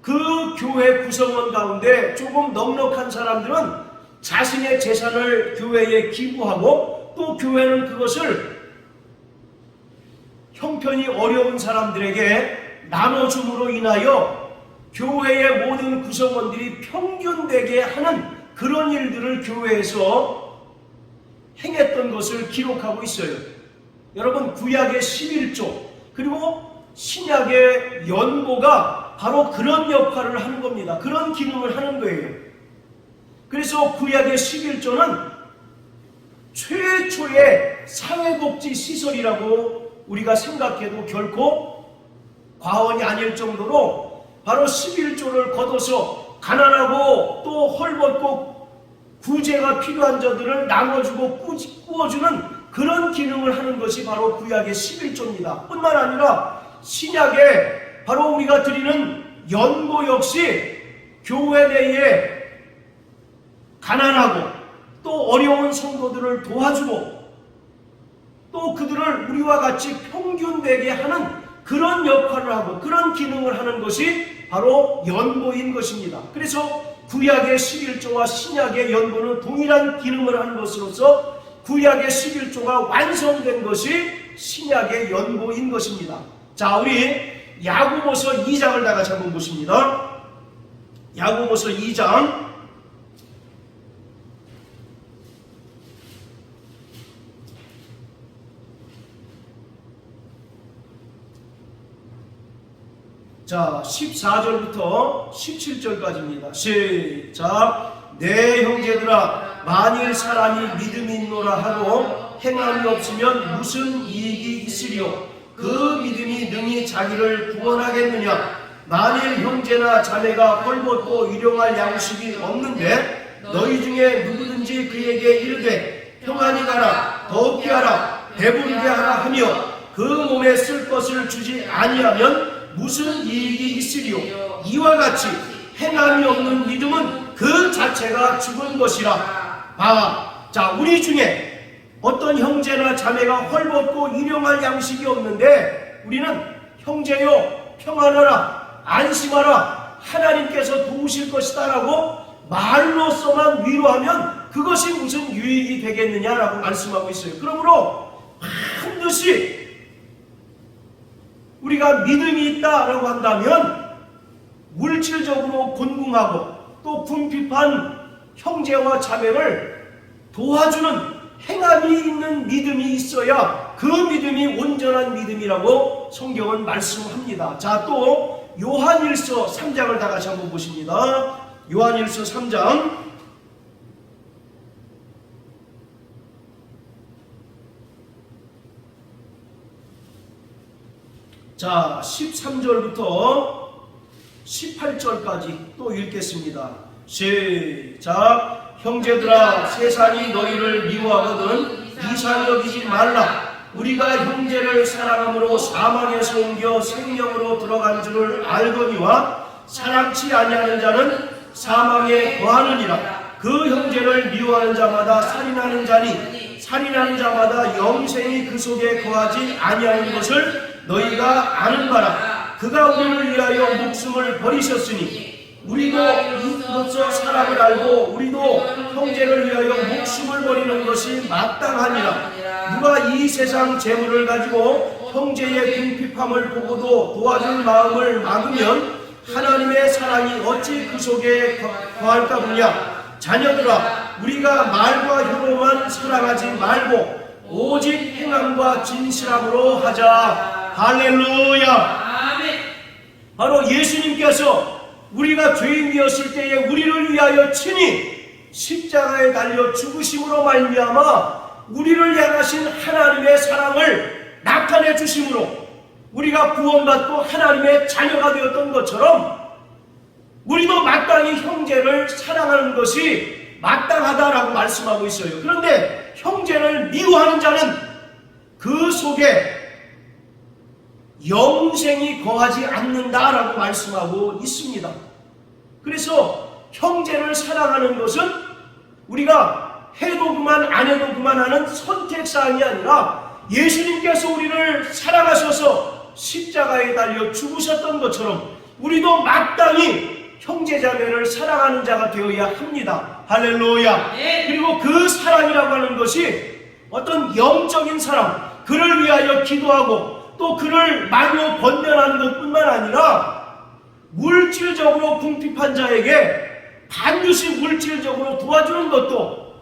그 교회 구성원 가운데 조금 넉넉한 사람들은 자신의 재산을 교회에 기부하고 또 교회는 그것을 형편이 어려운 사람들에게 나눠줌으로 인하여 교회의 모든 구성원들이 평균되게 하는 그런 일들을 교회에서 행했던 것을 기록하고 있어요. 여러분, 구약의 11조 그리고 신약의 연보가 바로 그런 역할을 하는 겁니다. 그런 기능을 하는 거예요. 그래서 구약의 11조는 최초의 사회복지 시설이라고 우리가 생각해도 결코 과언이 아닐 정도로 바로 11조를 거둬서 가난하고 또 헐벗고 구제가 필요한 자들을 나눠주고 꾸어주는 그런 기능을 하는 것이 바로 구약의 11조입니다. 뿐만 아니라 신약에 바로 우리가 드리는 연보 역시 교회 내에 가난하고 또 어려운 성도들을 도와주고 또 그들을 우리와 같이 평균되게 하는 그런 역할을 하고 그런 기능을 하는 것이 바로 연보인 것입니다. 그래서 구약의 11조와 신약의 연보는 동일한 기능을 하는 것으로서 구약의 11조가 완성된 것이 신약의 연보인 것입니다. 자, 우리 야고보서 2장을 다 같이 한번 보십니다. 야고보서 2장 자, 14절부터 17절까지입니다. 시작. 내 형제들아, 만일 사람이 믿음이 있노라 하고 행함이 없으면 무슨 이익이 있으리요? 그 믿음이 능히 자기를 구원하겠느냐? 만일 형제나 자매가 헐벗고 일용할 양식이 없는데 너희 중에 누구든지 그에게 이르되 평안히 가라, 더욱게 하라, 배부르게 하라 하며 그 몸에 쓸 것을 주지 아니하면 무슨 이익이 있으리요? 이와 같이 행함이 없는 믿음은 그 자체가 죽은 것이라. 자, 우리 중에 어떤 형제나 자매가 헐벗고 일용할 양식이 없는데 우리는 형제여 평안하라, 안심하라, 하나님께서 도우실 것이다 라고 말로서만 위로하면 그것이 무슨 유익이 되겠느냐라고 말씀하고 있어요. 그러므로 반드시 우리가 믿음이 있다라고 한다면 물질적으로 곤궁하고 또 궁핍한 형제와 자매를 도와주는 행함이 있는 믿음이 있어야 그 믿음이 온전한 믿음이라고 성경은 말씀합니다. 자, 또 요한일서 3장을 다 같이 한번 보십니다. 요한일서 3장 자, 13절부터 18절까지 또 읽겠습니다. 시작. 형제들아, 세상이 너희를 미워하거든 이상히 여기지 말라. 우리가 형제를 사랑함으로 사망에서 옮겨 생명으로 들어간 줄을 알거니와 사랑치 아니하는 자는 사망에 거하느니라. 그 형제를 미워하는 자마다 살인하는 자니 살인하는 자마다 영생이 그 속에 거하지 아니하는 것을 너희가 아는 바라. 그가 우리를 위하여 목숨을 버리셨으니 우리도 이로써 사랑을 알고 우리도 형제를 위하여 목숨을 버리는 것이 마땅하니라. 누가 이 세상 재물을 가지고 형제의 궁핍함을 보고도 도와줄 마음을 막으면 하나님의 사랑이 어찌 그 속에 거할까 보냐. 자녀들아, 우리가 말과 혀로만 사랑하지 말고 오직 행함과 진실함으로 하자. 할렐루야. 아멘. 바로 예수님께서 우리가 죄인이었을 때에 우리를 위하여 친히 십자가에 달려 죽으심으로 말미암아 우리를 향하신 하나님의 사랑을 나타내 주심으로 우리가 구원받고 하나님의 자녀가 되었던 것처럼 우리도 마땅히 형제를 사랑하는 것이 마땅하다라고 말씀하고 있어요. 그런데 형제를 미워하는 자는 그 속에 영생이 거하지 않는다라고 말씀하고 있습니다. 그래서 형제를 사랑하는 것은 우리가 해도 그만 안 해도 그만하는 선택사항이 아니라 예수님께서 우리를 사랑하셔서 십자가에 달려 죽으셨던 것처럼 우리도 마땅히 형제자매를 사랑하는 자가 되어야 합니다. 할렐루야. 그리고 그 사랑이라고 하는 것이 어떤 영적인 사랑, 그를 위하여 기도하고 또 그를 말로 번면하는 것뿐만 아니라 물질적으로 궁핍한 자에게 반드시 물질적으로 도와주는 것도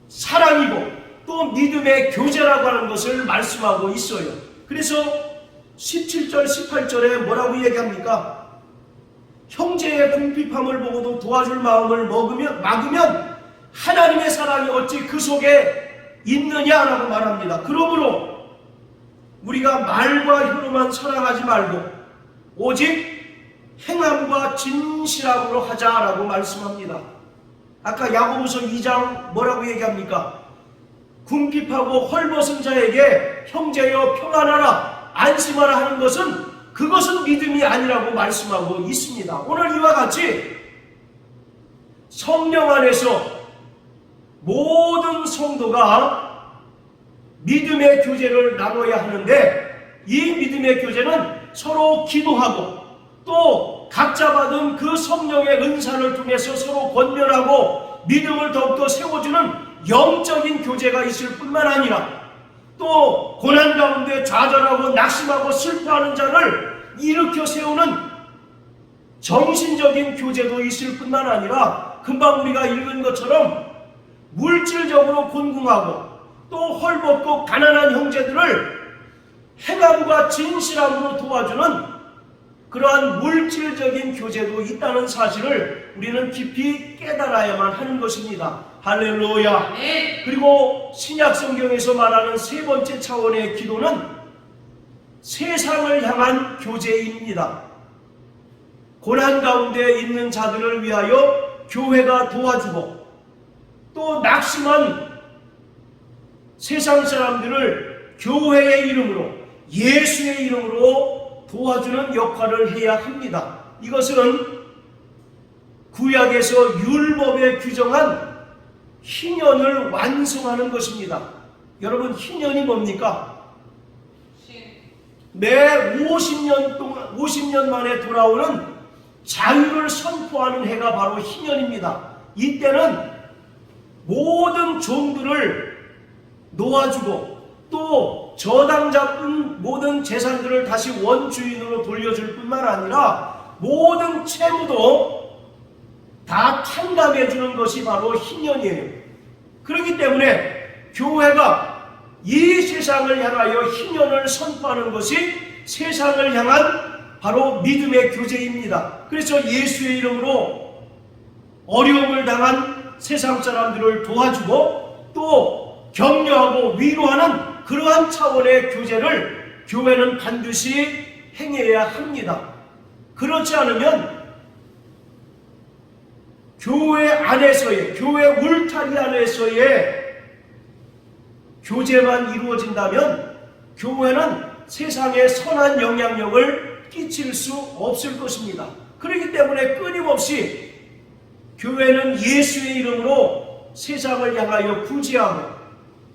사랑이고 또 믿음의 교제라고 하는 것을 말씀하고 있어요. 그래서 17절 18절에 뭐라고 얘기합니까? 형제의 궁핍함을 보고도 도와줄 마음을 막으면 하나님의 사랑이 어찌 그 속에 있느냐라고 말합니다. 그러므로 우리가 말과 혀로만 사랑하지 말고 오직 행함과 진실함으로 하자라고 말씀합니다. 아까 야고보서 2장 뭐라고 얘기합니까? 궁핍하고 헐벗은 자에게 형제여 평안하라 안심하라 하는 것은 그것은 믿음이 아니라고 말씀하고 있습니다. 오늘 이와 같이 성령 안에서 모든 성도가 믿음의 교제를 나눠야 하는데 이 믿음의 교제는 서로 기도하고 또 각자 받은 그 성령의 은사를 통해서 서로 권면하고 믿음을 더욱더 세워주는 영적인 교제가 있을 뿐만 아니라 또 고난 가운데 좌절하고 낙심하고 슬퍼하는 자를 일으켜 세우는 정신적인 교제도 있을 뿐만 아니라 금방 우리가 읽은 것처럼 물질적으로 곤궁하고 또 헐벗고 가난한 형제들을 행함과 진실함으로 도와주는 그러한 물질적인 교제도 있다는 사실을 우리는 깊이 깨달아야만 하는 것입니다. 할렐루야. 그리고 신약 성경에서 말하는 세 번째 차원의 기도는 세상을 향한 교제입니다. 고난 가운데 있는 자들을 위하여 교회가 도와주고 또 낙심한 세상 사람들을 교회의 이름으로 예수의 이름으로 도와주는 역할을 해야 합니다. 이것은 구약에서 율법에 규정한 희년을 완성하는 것입니다. 여러분 희년이 뭡니까? 매 50년 만에 돌아오는 자유를 선포하는 해가 바로 희년입니다. 이때는 모든 종들을 놓아주고 또 저당 잡은 모든 재산들을 다시 원주인으로 돌려줄 뿐만 아니라 모든 채무도 다 탕감해 주는 것이 바로 희년이에요. 그렇기 때문에 교회가 이 세상을 향하여 희년을 선포하는 것이 세상을 향한 바로 믿음의 교제입니다. 그래서 예수의 이름으로 어려움을 당한 세상 사람들을 도와주고 또 격려하고 위로하는 그러한 차원의 교제를 교회는 반드시 행해야 합니다. 그렇지 않으면 교회 안에서의, 교회 울타리 안에서의 교제만 이루어진다면 교회는 세상에 선한 영향력을 끼칠 수 없을 것입니다. 그렇기 때문에 끊임없이 교회는 예수의 이름으로 세상을 향하여 구제하고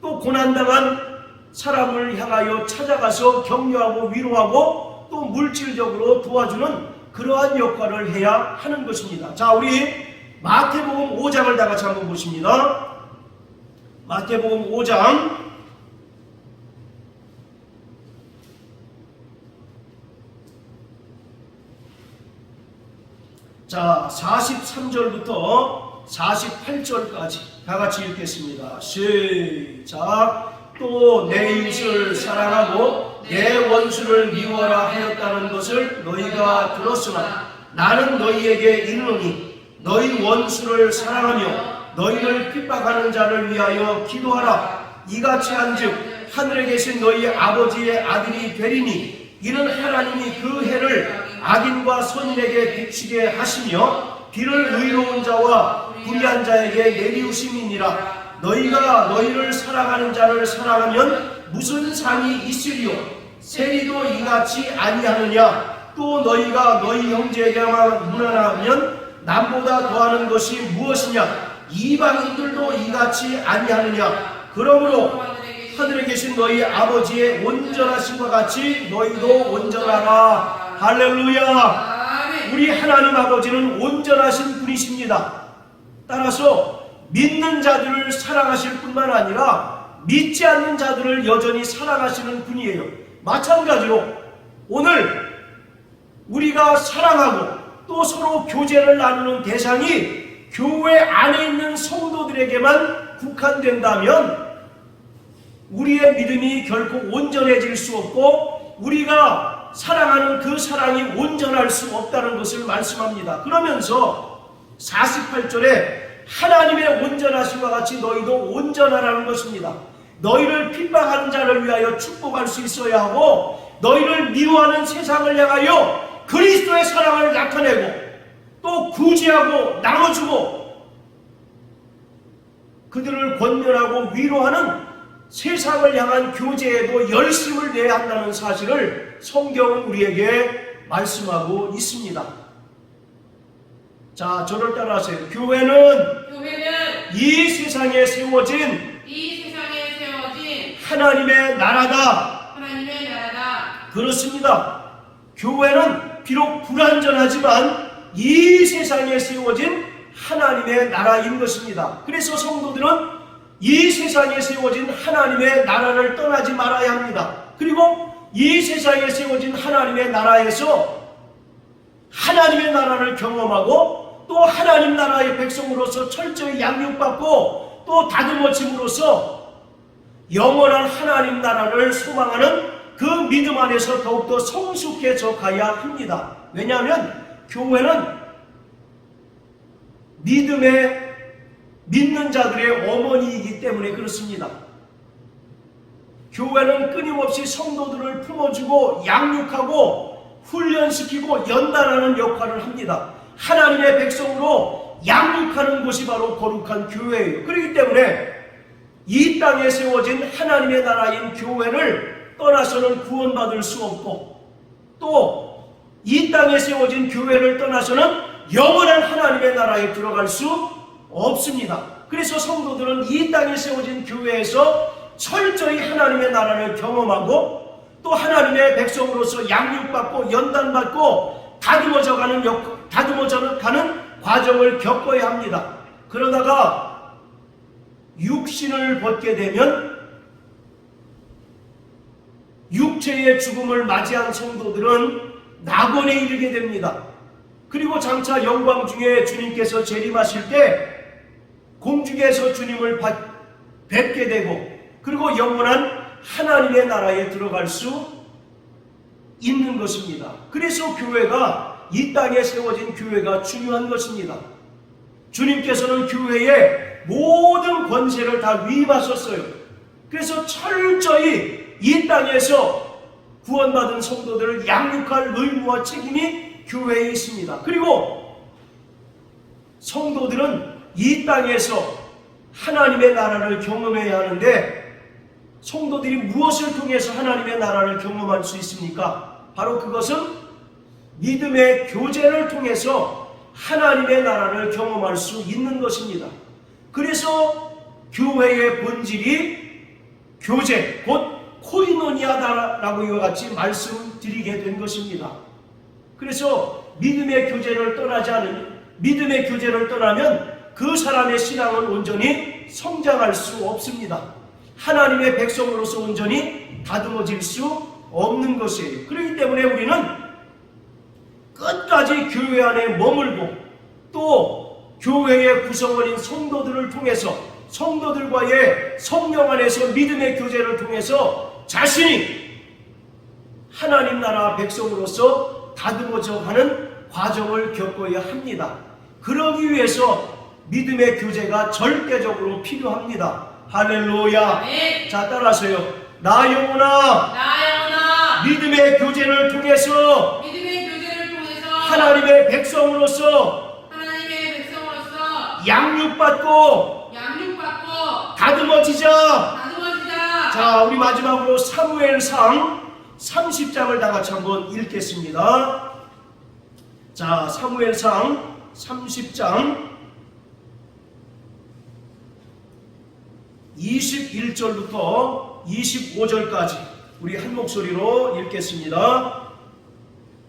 또 고난당한 사람을 향하여 찾아가서 격려하고 위로하고 또 물질적으로 도와주는 그러한 역할을 해야 하는 것입니다. 자, 우리 마태복음 5장을 다 같이 한번 보십니다. 마태복음 5장 자 43절부터 48절까지 다 같이 읽겠습니다. 시작. 또 내 이웃을 사랑하고 내 원수를 미워라 하였다는 것을 너희가 들었으나 나는 너희에게 이르노니 너희 원수를 사랑하며 너희를 핍박하는 자를 위하여 기도하라. 이같이 한즉 하늘에 계신 너희 아버지의 아들이 되리니 이는 하나님이 그 해를 악인과 선인에게 비치게 하시며 비를 의로운 자와 불의한 자에게 내리우심이니라. 너희가 너희를 사랑하는 자를 사랑하면 무슨 상이 있으리요? 세리도 이같이 아니하느냐? 또 너희가 너희 형제에게만 무난하면 남보다 더하는 것이 무엇이냐? 이방인들도 이같이 아니하느냐? 그러므로 하늘에 계신 너희 아버지의 온전하심과 같이 너희도 온전하라. 할렐루야. 우리 하나님 아버지는 온전하신 분이십니다. 따라서 믿는 자들을 사랑하실 뿐만 아니라 믿지 않는 자들을 여전히 사랑하시는 분이에요. 마찬가지로 오늘 우리가 사랑하고 또 서로 교제를 나누는 대상이 교회 안에 있는 성도들에게만 국한된다면 우리의 믿음이 결코 온전해질 수 없고 우리가 사랑하는 그 사랑이 온전할 수 없다는 것을 말씀합니다. 그러면서 48절에 하나님의 온전하심과 같이 너희도 온전하라는 것입니다. 너희를 핍박하는 자를 위하여 축복할 수 있어야 하고 너희를 미워하는 세상을 향하여 그리스도의 사랑을 나타내고 또 구제하고 나눠주고 그들을 권면하고 위로하는 세상을 향한 교제에도 열심을 내야 한다는 사실을 성경은 우리에게 말씀하고 있습니다. 자, 저를 따라하세요. 교회는 이 세상에 세워진 하나님의 나라다. 그렇습니다. 교회는 비록 불완전하지만 이 세상에 세워진 하나님의 나라인 것입니다. 그래서 성도들은 이 세상에 세워진 하나님의 나라를 떠나지 말아야 합니다. 그리고 이 세상에 세워진 하나님의 나라에서 하나님의 나라를 경험하고 또 하나님 나라의 백성으로서 철저히 양육받고 또 다듬어짐으로써 영원한 하나님 나라를 소망하는 그 믿음 안에서 더욱더 성숙해져 가야 합니다. 왜냐하면 교회는 믿는 자들의 어머니이기 때문에 그렇습니다. 교회는 끊임없이 성도들을 품어주고 양육하고 훈련시키고 연단하는 역할을 합니다. 하나님의 백성으로 양육하는 곳이 바로 거룩한 교회예요. 그렇기 때문에 이 땅에 세워진 하나님의 나라인 교회를 떠나서는 구원받을 수 없고 또 이 땅에 세워진 교회를 떠나서는 영원한 하나님의 나라에 들어갈 수 없습니다. 그래서 성도들은 이 땅에 세워진 교회에서 철저히 하나님의 나라를 경험하고 또 하나님의 백성으로서 양육받고 연단받고 다듬어져 가는 과정을 겪어야 합니다. 그러다가 육신을 벗게 되면 육체의 죽음을 맞이한 성도들은 낙원에 이르게 됩니다. 그리고 장차 영광 중에 주님께서 재림하실 때 공중에서 주님을 뵙게 되고 그리고 영원한 하나님의 나라에 들어갈 수 있는 것입니다. 그래서 교회가 이 땅에 세워진 교회가 중요한 것입니다. 주님께서는 교회의 모든 권세를 다 위임하셨어요. 그래서 철저히 이 땅에서 구원받은 성도들을 양육할 의무와 책임이 교회에 있습니다. 그리고 성도들은 이 땅에서 하나님의 나라를 경험해야 하는데 성도들이 무엇을 통해서 하나님의 나라를 경험할 수 있습니까? 바로 그것은 믿음의 교제를 통해서 하나님의 나라를 경험할 수 있는 것입니다. 그래서 교회의 본질이 교제, 곧 코이노니아다라고 이와 같이 말씀드리게 된 것입니다. 그래서 믿음의 교제를 떠나면 그 사람의 신앙은 온전히 성장할 수 없습니다. 하나님의 백성으로서 온전히 다듬어질 수 없는 것이에요. 그렇기 때문에 우리는 끝까지 교회 안에 머물고 또 교회의 구성원인 성도들을 통해서 성도들과의 성령 안에서 믿음의 교제를 통해서 자신이 하나님 나라 백성으로서 다듬어져 가는 과정을 겪어야 합니다. 그러기 위해서 믿음의 교제가 절대적으로 필요합니다. 할렐루야. 네. 자, 따라하세요. 나 영혼아 믿음의 교제를 통해서 하나님의 백성으로서 양육받고 다듬어지자. 자, 우리 마지막으로 사무엘상 30장을 다 같이 한번 읽겠습니다. 자, 사무엘상 30장 21절부터 25절까지 우리 한 목소리로 읽겠습니다.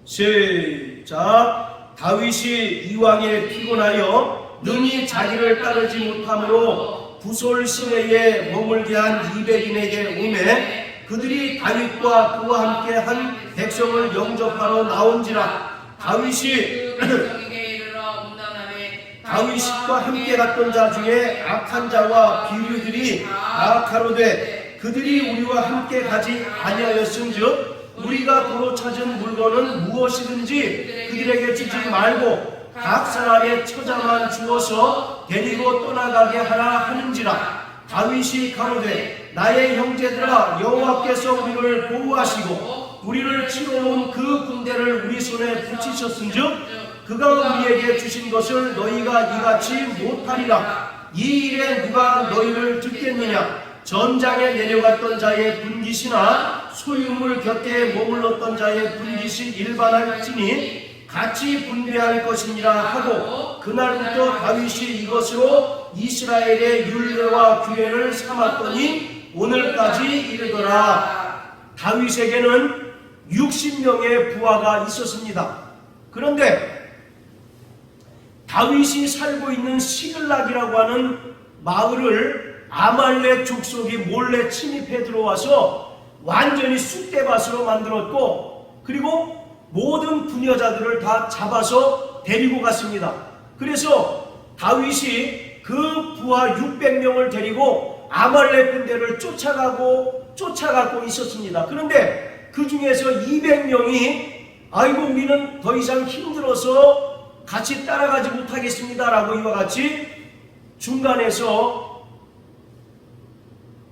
시작. 다윗이 이왕에 피곤하여 능히 자기를 따르지 못함으로 부솔 시내에 머물게 한 200인에게 오매 그들이 다윗과 그와 함께 한 백성을 영접하러 나온지라. 다윗이 다윗과 함께 갔던 자 중에 악한 자와 비류들이 다 가로되 그들이 우리와 함께 가지 아니하였은즉 우리가 도로 찾은 물건은 무엇이든지 그들에게 주지 말고 각 사람의 처자만 주어서 데리고 떠나가게 하라 하는지라. 다윗이 가로되 나의 형제들아 여호와께서 우리를 보호하시고 우리를 치러온 그 군대를 우리 손에 붙이셨은즉 그가 우리에게 주신 것을 너희가 이같이 못하리라. 이 일에 누가 너희를 듣겠느냐. 전장에 내려갔던 자의 분깃이나 소유물 곁에 머물렀던 자의 분깃이 일반할지니 같이 분배할 것이니라 하고 그날부터 다윗이 이것으로 이스라엘의 율례와 규례를 삼았더니 오늘까지 이르더라. 다윗에게는 60명의 부하가 있었습니다. 그런데 다윗이 살고 있는 시글락이라고 하는 마을을 아말렉 족속이 몰래 침입해 들어와서 완전히 쑥대밭으로 만들었고 그리고 모든 부녀자들을 다 잡아서 데리고 갔습니다. 그래서 다윗이 그 부하 600명을 데리고 아말렉 군대를 쫓아가고 있었습니다. 그런데 그 중에서 200명이 아이고 우리는 더 이상 힘들어서 같이 따라가지 못하겠습니다 라고 이와 같이 중간에서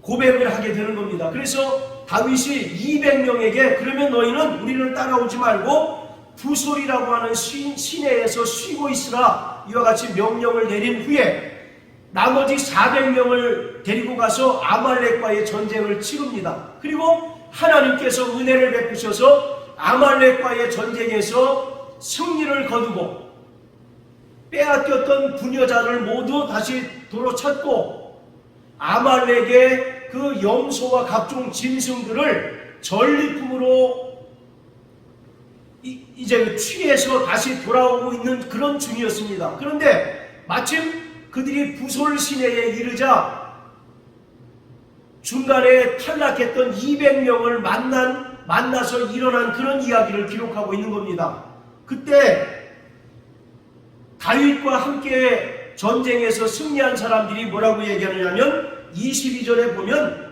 고백을 하게 되는 겁니다. 그래서 다윗이 200명에게 그러면 너희는 우리를 따라오지 말고 부솔이라고 하는 시내에서 쉬고 있으라 이와 같이 명령을 내린 후에 나머지 400명을 데리고 가서 아말렉과의 전쟁을 치릅니다. 그리고 하나님께서 은혜를 베푸셔서 아말렉과의 전쟁에서 승리를 거두고 빼앗겼던 부녀자를 모두 다시 도로 찾고 아말렉의 그 염소와 각종 짐승들을 전리품으로 이제 취해서 다시 돌아오고 있는 그런 중이었습니다. 그런데 마침 그들이 부솔 시내에 이르자 중간에 탈락했던 200명을 만나서 일어난 그런 이야기를 기록하고 있는 겁니다. 그때 다윗과 함께 전쟁에서 승리한 사람들이 뭐라고 얘기하느냐면 22절에 보면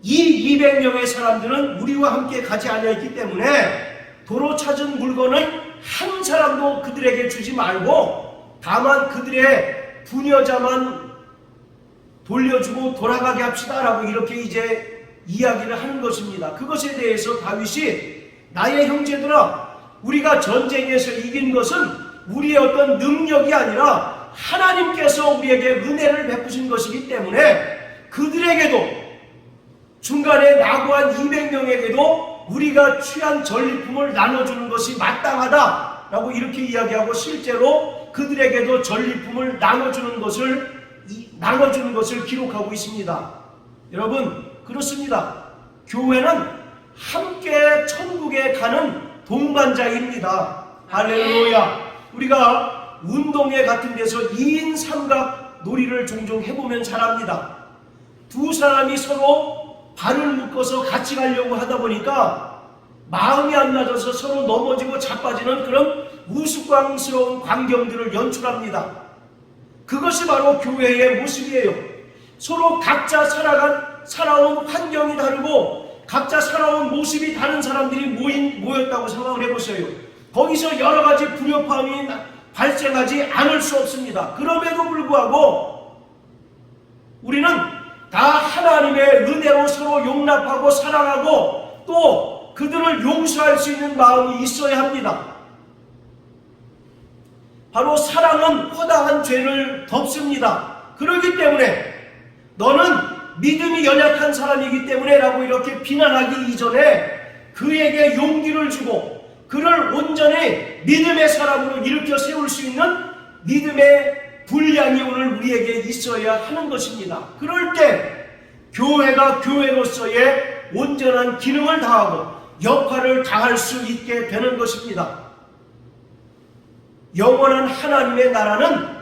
이 200명의 사람들은 우리와 함께 가지 아니했기 때문에 도로 찾은 물건을 한 사람도 그들에게 주지 말고 다만 그들의 부녀자만 돌려주고 돌아가게 합시다 라고 이렇게 이제 이야기를 하는 것입니다. 그것에 대해서 다윗이 나의 형제들아 우리가 전쟁에서 이긴 것은 우리의 어떤 능력이 아니라 하나님께서 우리에게 은혜를 베푸신 것이기 때문에 그들에게도 중간에 낙오한 200명에게도 우리가 취한 전리품을 나눠주는 것이 마땅하다라고 이렇게 이야기하고 실제로 그들에게도 전리품을 나눠주는 것을 기록하고 있습니다. 여러분 그렇습니다. 교회는 함께 천국에 가는 동반자입니다. 할렐루야. 우리가 운동회 같은 데서 2인 삼각 놀이를 종종 해보면 잘합니다. 두 사람이 서로 발을 묶어서 같이 가려고 하다 보니까 마음이 안 맞아서 서로 넘어지고 자빠지는 그런 우스꽝스러운 광경들을 연출합니다. 그것이 바로 교회의 모습이에요. 서로 각자 살아온 환경이 다르고 각자 살아온 모습이 다른 사람들이 모였다고 생각을 해보세요. 거기서 여러 가지 불협화음이 발생하지 않을 수 없습니다. 그럼에도 불구하고 우리는 다 하나님의 은혜로 서로 용납하고 사랑하고 또 그들을 용서할 수 있는 마음이 있어야 합니다. 바로 사랑은 허다한 죄를 덮습니다. 그렇기 때문에 너는 믿음이 연약한 사람이기 때문에 라고 이렇게 비난하기 이전에 그에게 용기를 주고 그를 온전히 믿음의 사람으로 일으켜 세울 수 있는 믿음의 분량이 오늘 우리에게 있어야 하는 것입니다. 그럴 때 교회가 교회로서의 온전한 기능을 다하고 역할을 다할 수 있게 되는 것입니다. 영원한 하나님의 나라는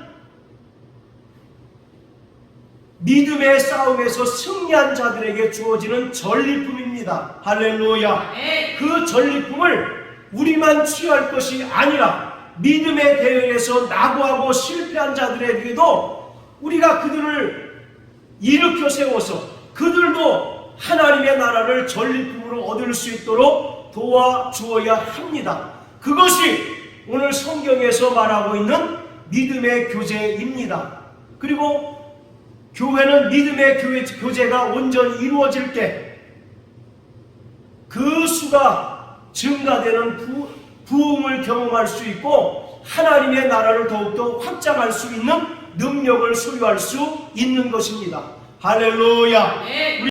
믿음의 싸움에서 승리한 자들에게 주어지는 전리품입니다. 할렐루야. 그 전리품을 우리만 취할 것이 아니라 믿음의 대회에서 낙오하고 실패한 자들에게도 우리가 그들을 일으켜 세워서 그들도 하나님의 나라를 전리품으로 얻을 수 있도록 도와주어야 합니다. 그것이 오늘 성경에서 말하고 있는 믿음의 교제입니다. 그리고 교회는 믿음의 교제가 온전히 이루어질 때 그 수가 증가되는 부흥을 경험할 수 있고 하나님의 나라를 더욱더 확장할 수 있는 능력을 소유할 수 있는 것입니다. 할렐루야. 네.